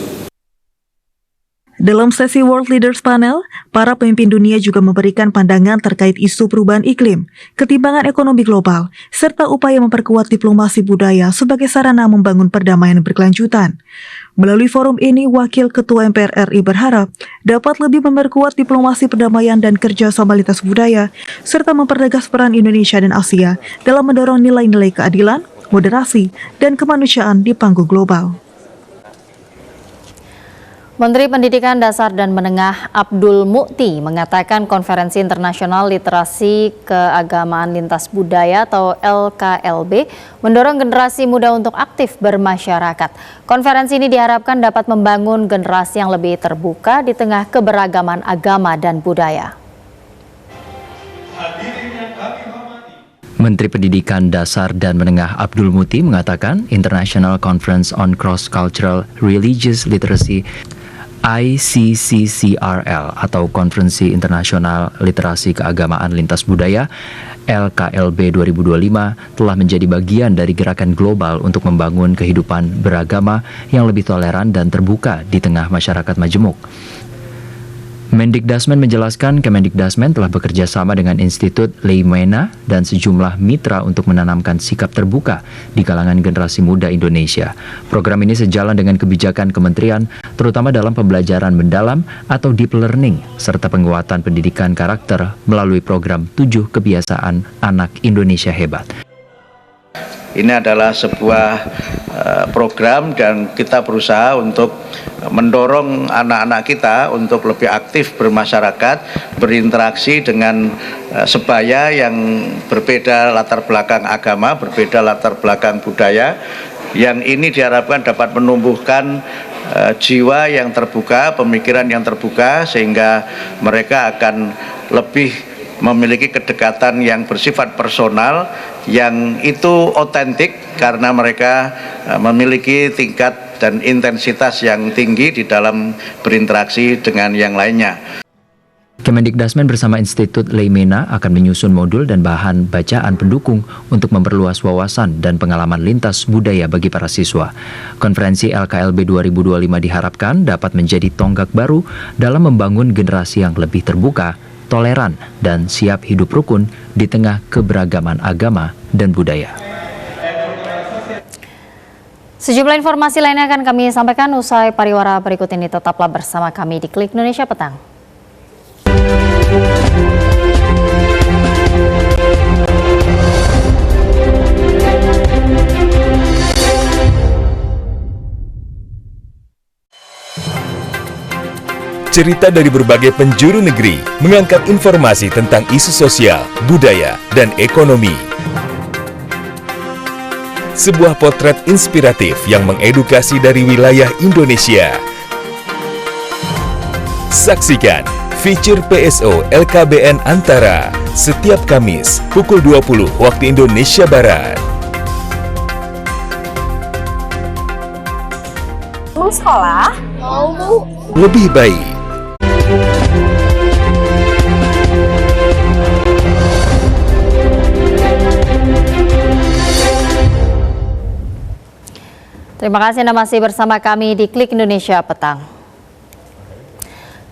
Dalam sesi World Leaders Panel, para pemimpin dunia juga memberikan pandangan terkait isu perubahan iklim, ketimbangan ekonomi global, serta upaya memperkuat diplomasi budaya sebagai sarana membangun perdamaian berkelanjutan. Melalui forum ini, Wakil Ketua MPR RI berharap dapat lebih memperkuat diplomasi perdamaian dan kerjasama lintas budaya, serta mempertegas peran Indonesia dan Asia dalam mendorong nilai-nilai keadilan, moderasi, dan kemanusiaan di panggung global. Menteri Pendidikan Dasar dan Menengah Abdul Mukti mengatakan Konferensi Internasional Literasi Keagamaan Lintas Budaya atau LKLB mendorong generasi muda untuk aktif bermasyarakat. Konferensi ini diharapkan dapat membangun generasi yang lebih terbuka di tengah keberagaman agama dan budaya. Menteri Pendidikan Dasar dan Menengah Abdul Mukti mengatakan International Conference on Cross-Cultural Religious Literacy ICCCRL atau Konferensi Internasional Literasi Keagamaan Lintas Budaya LKLB 2025 telah menjadi bagian dari gerakan global untuk membangun kehidupan beragama yang lebih toleran dan terbuka di tengah masyarakat majemuk. Mendikdasmen menjelaskan Kemendikdasmen telah bekerja sama dengan Institut Leimena dan sejumlah mitra untuk menanamkan sikap terbuka di kalangan generasi muda Indonesia. Program ini sejalan dengan kebijakan kementerian, terutama dalam pembelajaran mendalam atau deep learning, serta penguatan pendidikan karakter melalui program 7 Kebiasaan Anak Indonesia Hebat. Ini adalah sebuah program dan kita berusaha untuk mendorong anak-anak kita untuk lebih aktif bermasyarakat, berinteraksi dengan sebaya yang berbeda latar belakang agama, berbeda latar belakang budaya. Yang ini diharapkan dapat menumbuhkan jiwa yang terbuka, pemikiran yang terbuka, sehingga mereka akan lebih memiliki kedekatan yang bersifat personal, yang itu otentik karena mereka memiliki tingkat dan intensitas yang tinggi di dalam berinteraksi dengan yang lainnya. Kemendikdasmen bersama Institut Leimena akan menyusun modul dan bahan bacaan pendukung untuk memperluas wawasan dan pengalaman lintas budaya bagi para siswa. Konferensi LKLB 2025 diharapkan dapat menjadi tonggak baru dalam membangun generasi yang lebih terbuka, toleran, dan siap hidup rukun di tengah keberagaman agama dan budaya. Sejumlah informasi lainnya akan kami sampaikan usai pariwara berikut ini. Tetaplah bersama kami di Klik Indonesia Petang. Cerita dari berbagai penjuru negeri mengangkat informasi tentang isu sosial, budaya, dan ekonomi. Sebuah potret inspiratif yang mengedukasi dari wilayah Indonesia. Saksikan feature PSO LKBN Antara setiap Kamis pukul 20 waktu Indonesia Barat. Mau sekolah? Mau, Bu. Lebih baik. Terima kasih Anda masih bersama kami di Klik Indonesia Petang.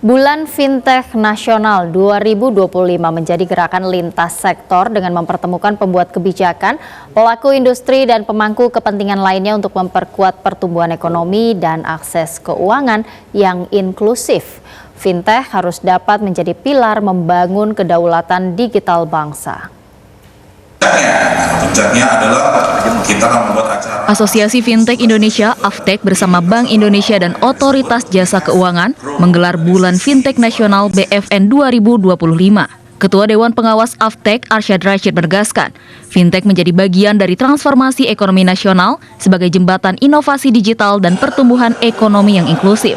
Bulan Fintech Nasional 2025 menjadi gerakan lintas sektor dengan mempertemukan pembuat kebijakan, pelaku industri, dan pemangku kepentingan lainnya untuk memperkuat pertumbuhan ekonomi dan akses keuangan yang inklusif. Fintech harus dapat menjadi pilar membangun kedaulatan digital bangsa. Puncaknya adalah kita akan membuat acara. Asosiasi Fintech Indonesia (AFTEK) bersama Bank Indonesia dan Otoritas Jasa Keuangan menggelar Bulan Fintech Nasional BFN 2025. Ketua Dewan Pengawas AFTEK Arsyad Rashid menegaskan, Fintech menjadi bagian dari transformasi ekonomi nasional sebagai jembatan inovasi digital dan pertumbuhan ekonomi yang inklusif.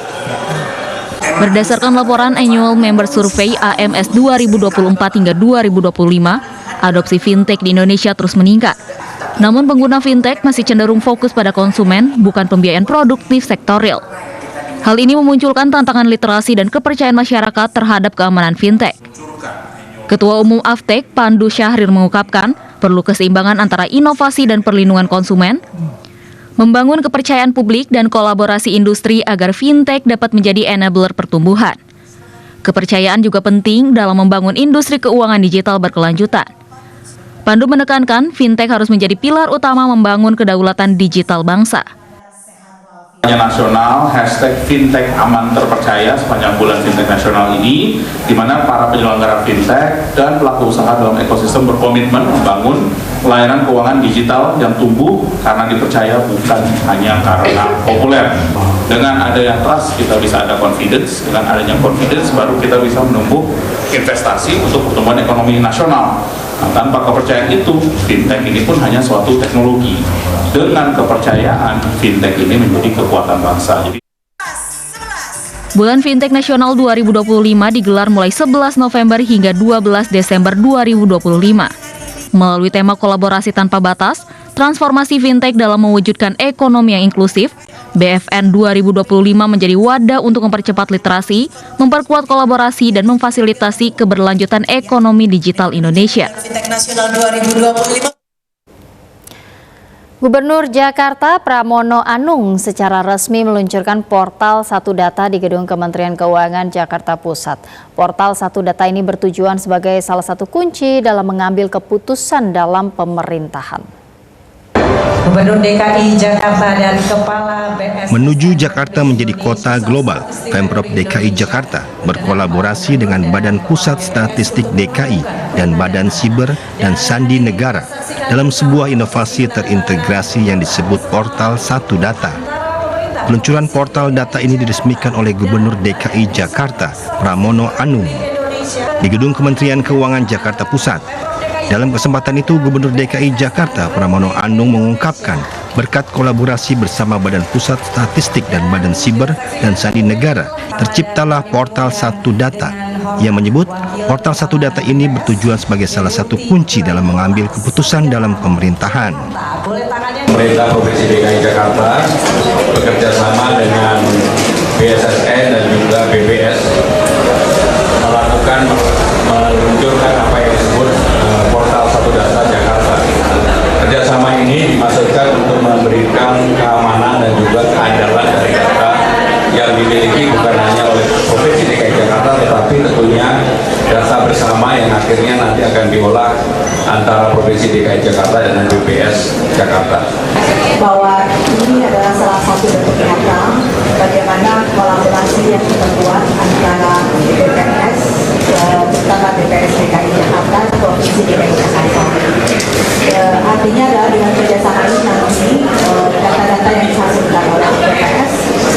Berdasarkan laporan Annual Member Survey AMS 2024 hingga 2025, adopsi fintech di Indonesia terus meningkat. Namun pengguna fintech masih cenderung fokus pada konsumen, bukan pembiayaan produktif sektorial. Hal ini memunculkan tantangan literasi dan kepercayaan masyarakat terhadap keamanan fintech. Ketua Umum AFTEK Pandu Syahrir mengungkapkan perlu keseimbangan antara inovasi dan perlindungan konsumen. Membangun kepercayaan publik dan kolaborasi industri agar fintech dapat menjadi enabler pertumbuhan. Kepercayaan juga penting dalam membangun industri keuangan digital berkelanjutan. Pandu menekankan fintech harus menjadi pilar utama membangun kedaulatan digital bangsa. Nasional #fintech aman terpercaya sepanjang bulan fintech nasional ini, di mana para penyelenggara fintech dan pelaku usaha dalam ekosistem berkomitmen membangun layanan keuangan digital yang tumbuh karena dipercaya, bukan hanya karena populer. Dengan adanya trust kita bisa ada confidence, dengan adanya confidence baru kita bisa menumbuh investasi untuk pertumbuhan ekonomi nasional. Nah, tanpa kepercayaan itu, fintech ini pun hanya suatu teknologi. Dengan kepercayaan, fintech ini menjadi kekuatan bangsa. Bulan Fintech Nasional 2025 digelar mulai 11 November hingga 12 Desember 2025. Melalui tema kolaborasi tanpa batas, transformasi fintech dalam mewujudkan ekonomi yang inklusif, BFN 2025 menjadi wadah untuk mempercepat literasi, memperkuat kolaborasi, dan memfasilitasi keberlanjutan ekonomi digital Indonesia. Fintech Nasional 2025. Gubernur Jakarta Pramono Anung secara resmi meluncurkan portal Satu Data di Gedung Kementerian Keuangan Jakarta Pusat. Portal Satu Data ini bertujuan sebagai salah satu kunci dalam mengambil keputusan dalam pemerintahan. Gubernur DKI Jakarta dan Kepala BS. Menuju Jakarta menjadi kota global, Pemprov DKI Jakarta berkolaborasi dengan Badan Pusat Statistik DKI dan Badan Siber dan Sandi Negara dalam sebuah inovasi terintegrasi yang disebut Portal Satu Data. Peluncuran portal data ini diresmikan oleh Gubernur DKI Jakarta Pramono Anung di Gedung Kementerian Keuangan Jakarta Pusat. Dalam kesempatan itu, Gubernur DKI Jakarta Pramono Anung mengungkapkan berkat kolaborasi bersama Badan Pusat Statistik dan Badan Siber dan Sandi Negara, terciptalah Portal Satu Data. Yang menyebut Portal Satu Data ini bertujuan sebagai salah satu kunci dalam mengambil keputusan dalam pemerintahan. Pemerintah Provinsi DKI Jakarta bekerja sama dengan BSSN dan juga BPS meluncurkan apa yang disebut Portal Satu Data Jakarta. Kerjasama ini dimaksudkan untuk memberikan keamanan dan juga keandalan dari data yang dimiliki bukan hanya oleh Provinsi DKI Jakarta, tetapi tentunya data bersama yang akhirnya nanti akan diolah antara Provinsi DKI Jakarta dan BPS Jakarta. Bahwa ini adalah salah satu bentuk nyata bagaimana kolaborasi yang kita buat antara BPS, terutama BPS DKI Jakarta dan Provinsi DKI Jakarta. Artinya adalah dengan kerjasama ini nanti data-data yang dihasilkan oleh BPS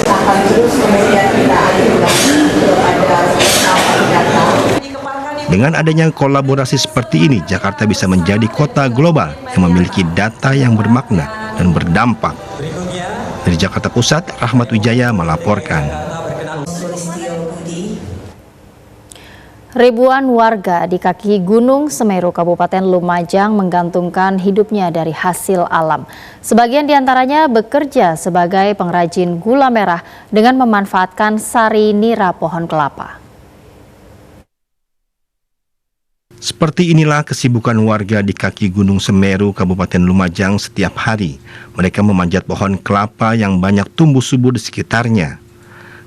akan terus kemudian kita akumulasi kepada satu data. Dengan adanya kolaborasi seperti ini, Jakarta bisa menjadi kota global yang memiliki data yang bermakna dan berdampak. Dari Jakarta Pusat, Rahmat Wijaya melaporkan. Ribuan warga di kaki Gunung Semeru, Kabupaten Lumajang menggantungkan hidupnya dari hasil alam. Sebagian diantaranya bekerja sebagai pengrajin gula merah dengan memanfaatkan sari nira pohon kelapa. Seperti inilah kesibukan warga di kaki Gunung Semeru, Kabupaten Lumajang setiap hari. Mereka memanjat pohon kelapa yang banyak tumbuh subur di sekitarnya.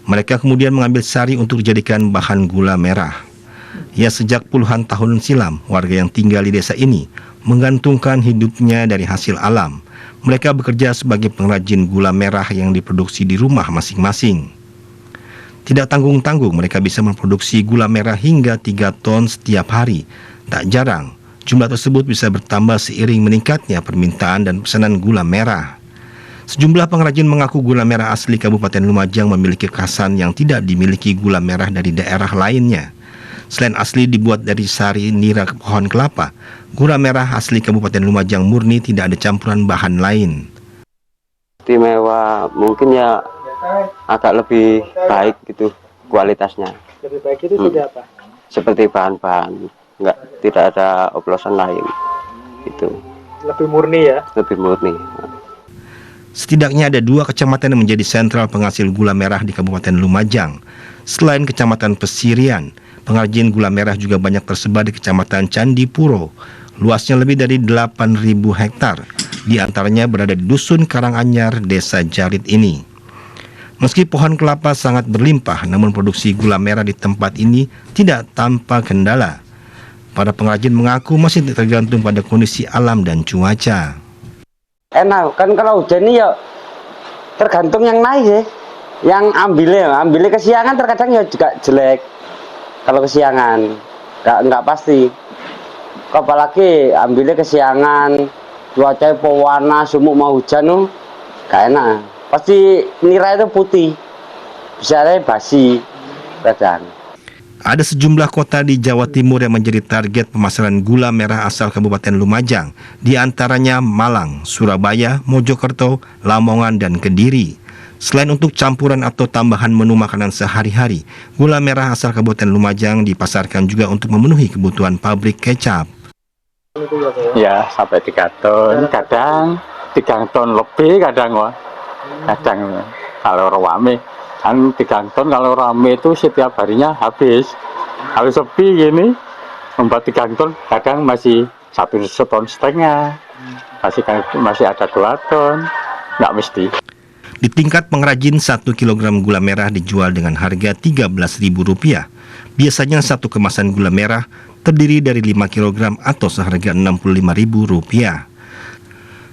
Mereka kemudian mengambil sari untuk dijadikan bahan gula merah. Ya, sejak puluhan tahun silam, warga yang tinggal di desa ini menggantungkan hidupnya dari hasil alam. Mereka bekerja sebagai pengrajin gula merah yang diproduksi di rumah masing-masing. Tidak tanggung-tanggung, mereka bisa memproduksi gula merah hingga 3 ton setiap hari. Tak jarang, jumlah tersebut bisa bertambah seiring meningkatnya permintaan dan pesanan gula merah. Sejumlah pengrajin mengaku gula merah asli Kabupaten Lumajang memiliki khasan yang tidak dimiliki gula merah dari daerah lainnya. Selain asli dibuat dari sari nira pohon kelapa, gula merah asli Kabupaten Lumajang murni tidak ada campuran bahan lain. Istimewa mungkin ya agak lebih baik gitu kualitasnya. Lebih baik itu seperti apa? Seperti bahan-bahan, tidak ada oplosan lain. Itu. Lebih murni ya? Lebih murni. Setidaknya ada 2 kecamatan yang menjadi sentral penghasil gula merah di Kabupaten Lumajang. Selain Kecamatan Pesirian, pengrajin gula merah juga banyak tersebar di Kecamatan Candipuro. Luasnya lebih dari 8.000 hektar. di antaranya berada di Dusun Karanganyar, Desa Jarit ini. Meski pohon kelapa sangat berlimpah, namun produksi gula merah di tempat ini tidak tanpa kendala. Para pengrajin mengaku masih tergantung pada kondisi alam dan cuaca. Enak kan kalau hujan ini ya tergantung yang naik ya, yang ambilnya kesiangan terkadang ya juga jelek. Kalau kesiangan nggak pasti, apalagi ambilnya kesiangan, cuaca pewarna sumuk mau hujan nggak enak. Pasti nira itu putih, bisa basi kadang. Ada sejumlah kota di Jawa Timur yang menjadi target pemasaran gula merah asal Kabupaten Lumajang, di antaranya Malang, Surabaya, Mojokerto, Lamongan, dan Kediri. Selain untuk campuran atau tambahan menu makanan sehari-hari, gula merah asal Kabupaten Lumajang dipasarkan juga untuk memenuhi kebutuhan pabrik kecap. Ya, sampai 3 ton, kadang 3 ton lebih, kadang kalau rame. Kan 3 ton kalau rame itu setiap harinya habis. Kalau sepi gini, membuat 3 ton, kadang masih 1,5 ton, masih ada 2 ton, nggak mesti. Di tingkat pengrajin, 1 kg gula merah dijual dengan harga Rp13.000. Biasanya satu kemasan gula merah terdiri dari 5 kg atau seharga Rp65.000.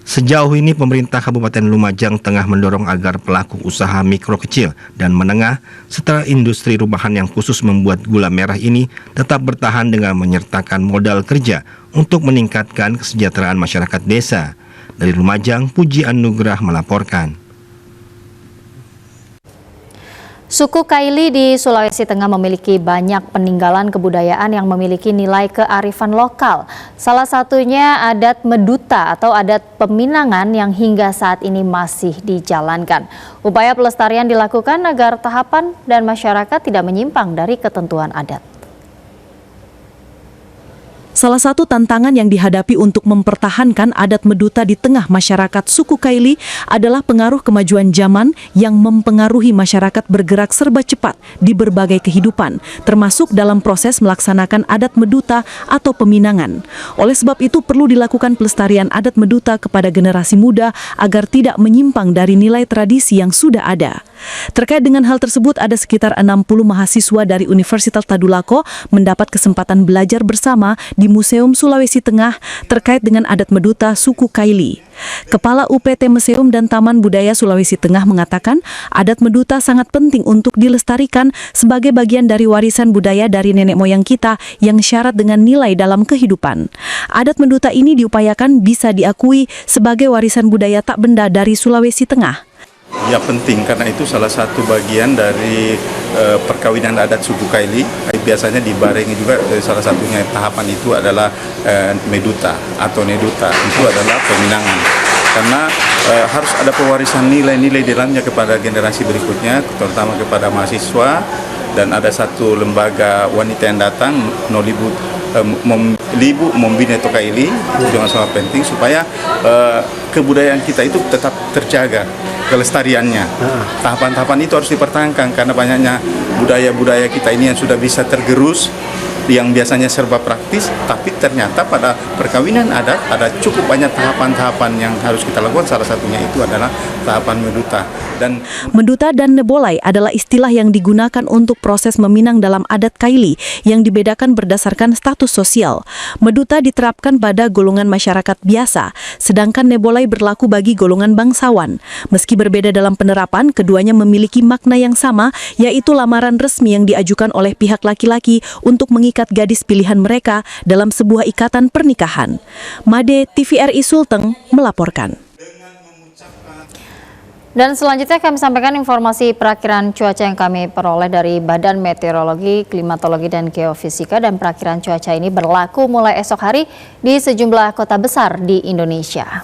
Sejauh ini pemerintah Kabupaten Lumajang tengah mendorong agar pelaku usaha mikro kecil dan menengah serta industri rumahan yang khusus membuat gula merah ini tetap bertahan dengan menyertakan modal kerja untuk meningkatkan kesejahteraan masyarakat desa. Dari Lumajang, Puji Anugrah melaporkan. Suku Kaili di Sulawesi Tengah memiliki banyak peninggalan kebudayaan yang memiliki nilai kearifan lokal. Salah satunya adat Meduta atau adat peminangan yang hingga saat ini masih dijalankan. Upaya pelestarian dilakukan agar tahapan dan masyarakat tidak menyimpang dari ketentuan adat. Salah satu tantangan yang dihadapi untuk mempertahankan adat Meduta di tengah masyarakat suku Kaili adalah pengaruh kemajuan zaman yang mempengaruhi masyarakat bergerak serba cepat di berbagai kehidupan, termasuk dalam proses melaksanakan adat Meduta atau peminangan. Oleh sebab itu perlu dilakukan pelestarian adat Meduta kepada generasi muda agar tidak menyimpang dari nilai tradisi yang sudah ada. Terkait dengan hal tersebut, ada sekitar 60 mahasiswa dari Universitas Tadulako mendapat kesempatan belajar bersama di Museum Sulawesi Tengah terkait dengan adat Meduta suku Kaili. Kepala UPT Museum dan Taman Budaya Sulawesi Tengah mengatakan adat Meduta sangat penting untuk dilestarikan sebagai bagian dari warisan budaya dari nenek moyang kita yang syarat dengan nilai dalam kehidupan. Adat Meduta ini diupayakan bisa diakui sebagai warisan budaya tak benda dari Sulawesi Tengah. Ya penting karena itu salah satu bagian dari perkawinan adat suku Kaili. Biasanya dibarengi juga salah satunya tahapan itu adalah Meduta atau Neduta, itu adalah peminangan. Karena harus ada pewarisan nilai-nilai di dalamnya kepada generasi berikutnya, terutama kepada mahasiswa, dan ada satu lembaga wanita yang datang, Libu Membina Tokaili, itu juga sangat penting supaya kebudayaan kita itu tetap terjaga kelestariannya. Tahapan-tahapan itu harus dipertahankan karena banyaknya budaya-budaya kita ini yang sudah bisa tergerus, yang biasanya serba praktis, tapi ternyata pada perkawinan adat ada cukup banyak tahapan-tahapan yang harus kita lakukan. Salah satunya itu adalah tahapan Meduta. Dan Meduta dan Nebolai adalah istilah yang digunakan untuk proses meminang dalam adat Kaili yang dibedakan berdasarkan status sosial. Meduta diterapkan pada golongan masyarakat biasa, sedangkan Nebolai berlaku bagi golongan bangsawan. Meski berbeda dalam penerapan, keduanya memiliki makna yang sama, yaitu lamaran resmi yang diajukan oleh pihak laki-laki untuk mengikat gadis pilihan mereka dalam sebuah ikatan pernikahan. Made TVRI Sulteng melaporkan. Dan selanjutnya kami sampaikan informasi perakiraan cuaca yang kami peroleh dari Badan Meteorologi, Klimatologi, dan Geofisika, dan perakiraan cuaca ini berlaku mulai esok hari di sejumlah kota besar di Indonesia.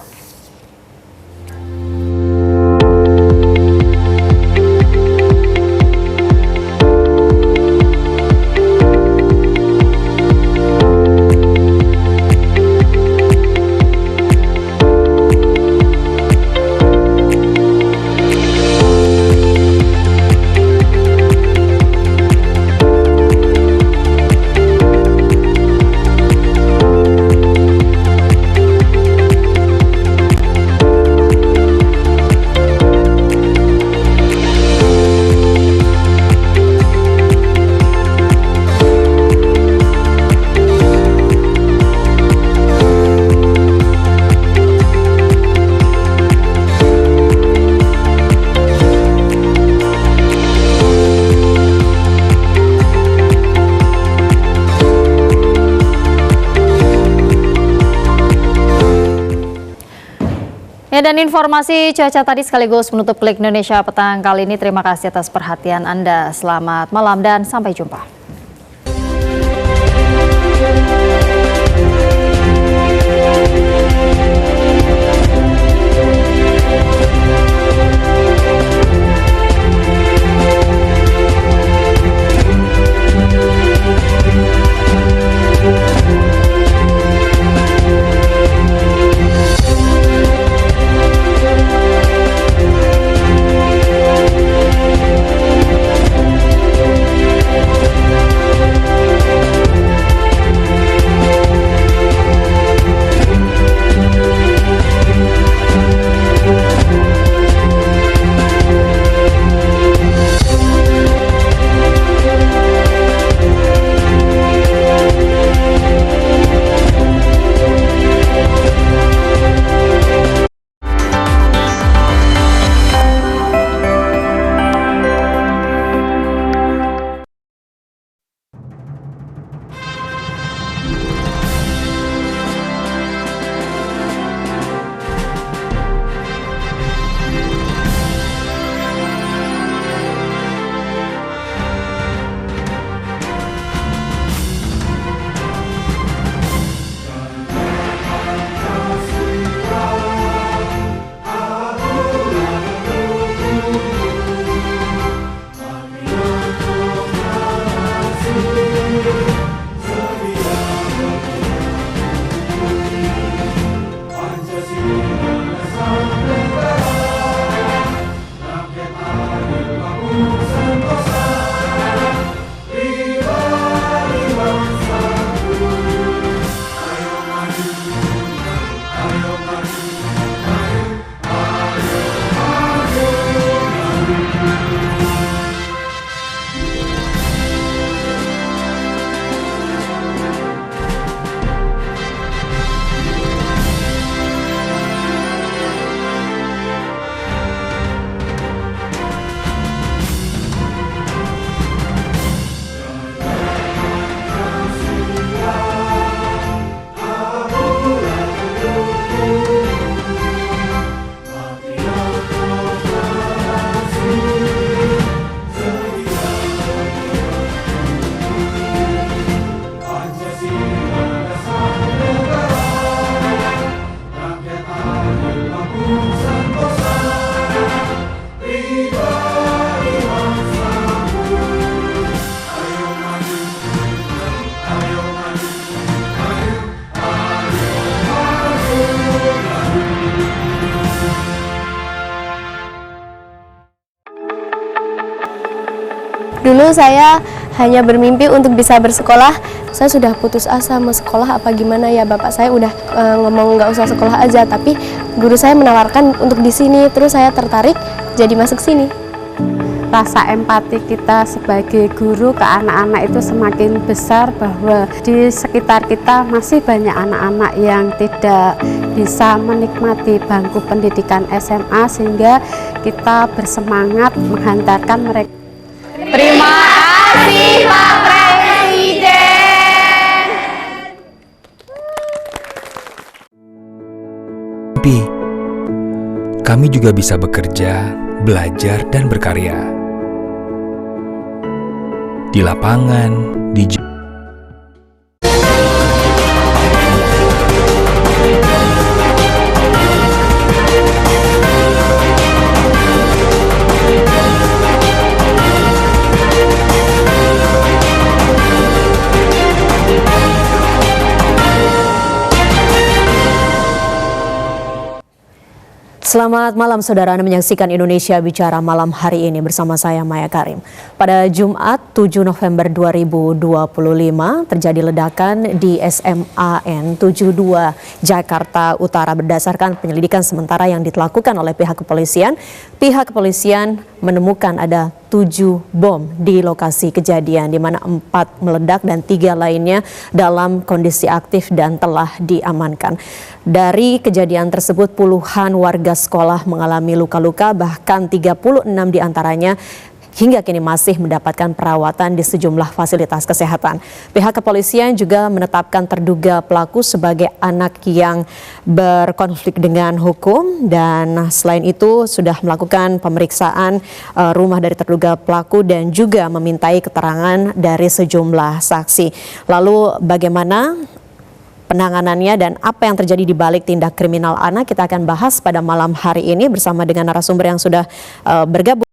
Itu dan informasi cuaca tadi sekaligus menutup Klik Indonesia petang kali ini. Terima kasih atas perhatian Anda. Selamat malam dan sampai jumpa. Dulu saya hanya bermimpi untuk bisa bersekolah. Saya sudah putus asa mau sekolah apa gimana ya, bapak saya udah ngomong nggak usah sekolah aja, tapi guru saya menawarkan untuk di sini, terus saya tertarik jadi masuk sini. Rasa empati kita sebagai guru ke anak-anak itu semakin besar, bahwa di sekitar kita masih banyak anak-anak yang tidak bisa menikmati bangku pendidikan SMA, sehingga kita bersemangat menghantarkan mereka. Terima kasih Pak Presiden. Kami juga bisa bekerja, belajar, dan berkarya. Di lapangan, di Selamat malam saudara, Anda menyaksikan Indonesia Bicara malam hari ini bersama saya Maya Karim. Pada Jumat 7 November 2025 terjadi ledakan di SMAN 72 Jakarta Utara. Berdasarkan penyelidikan sementara yang dilakukan oleh pihak kepolisian menemukan ada 7 bom di lokasi kejadian, di mana 4 meledak dan 3 lainnya dalam kondisi aktif dan telah diamankan. Dari kejadian tersebut puluhan warga sekolah mengalami luka-luka, bahkan 36 diantaranya hingga kini masih mendapatkan perawatan di sejumlah fasilitas kesehatan. Pihak kepolisian juga menetapkan terduga pelaku sebagai anak yang berkonflik dengan hukum, dan selain itu sudah melakukan pemeriksaan rumah dari terduga pelaku dan juga memintai keterangan dari sejumlah saksi. Lalu bagaimana penanganannya dan apa yang terjadi di balik tindak kriminal anak, kita akan bahas pada malam hari ini bersama dengan narasumber yang sudah bergabung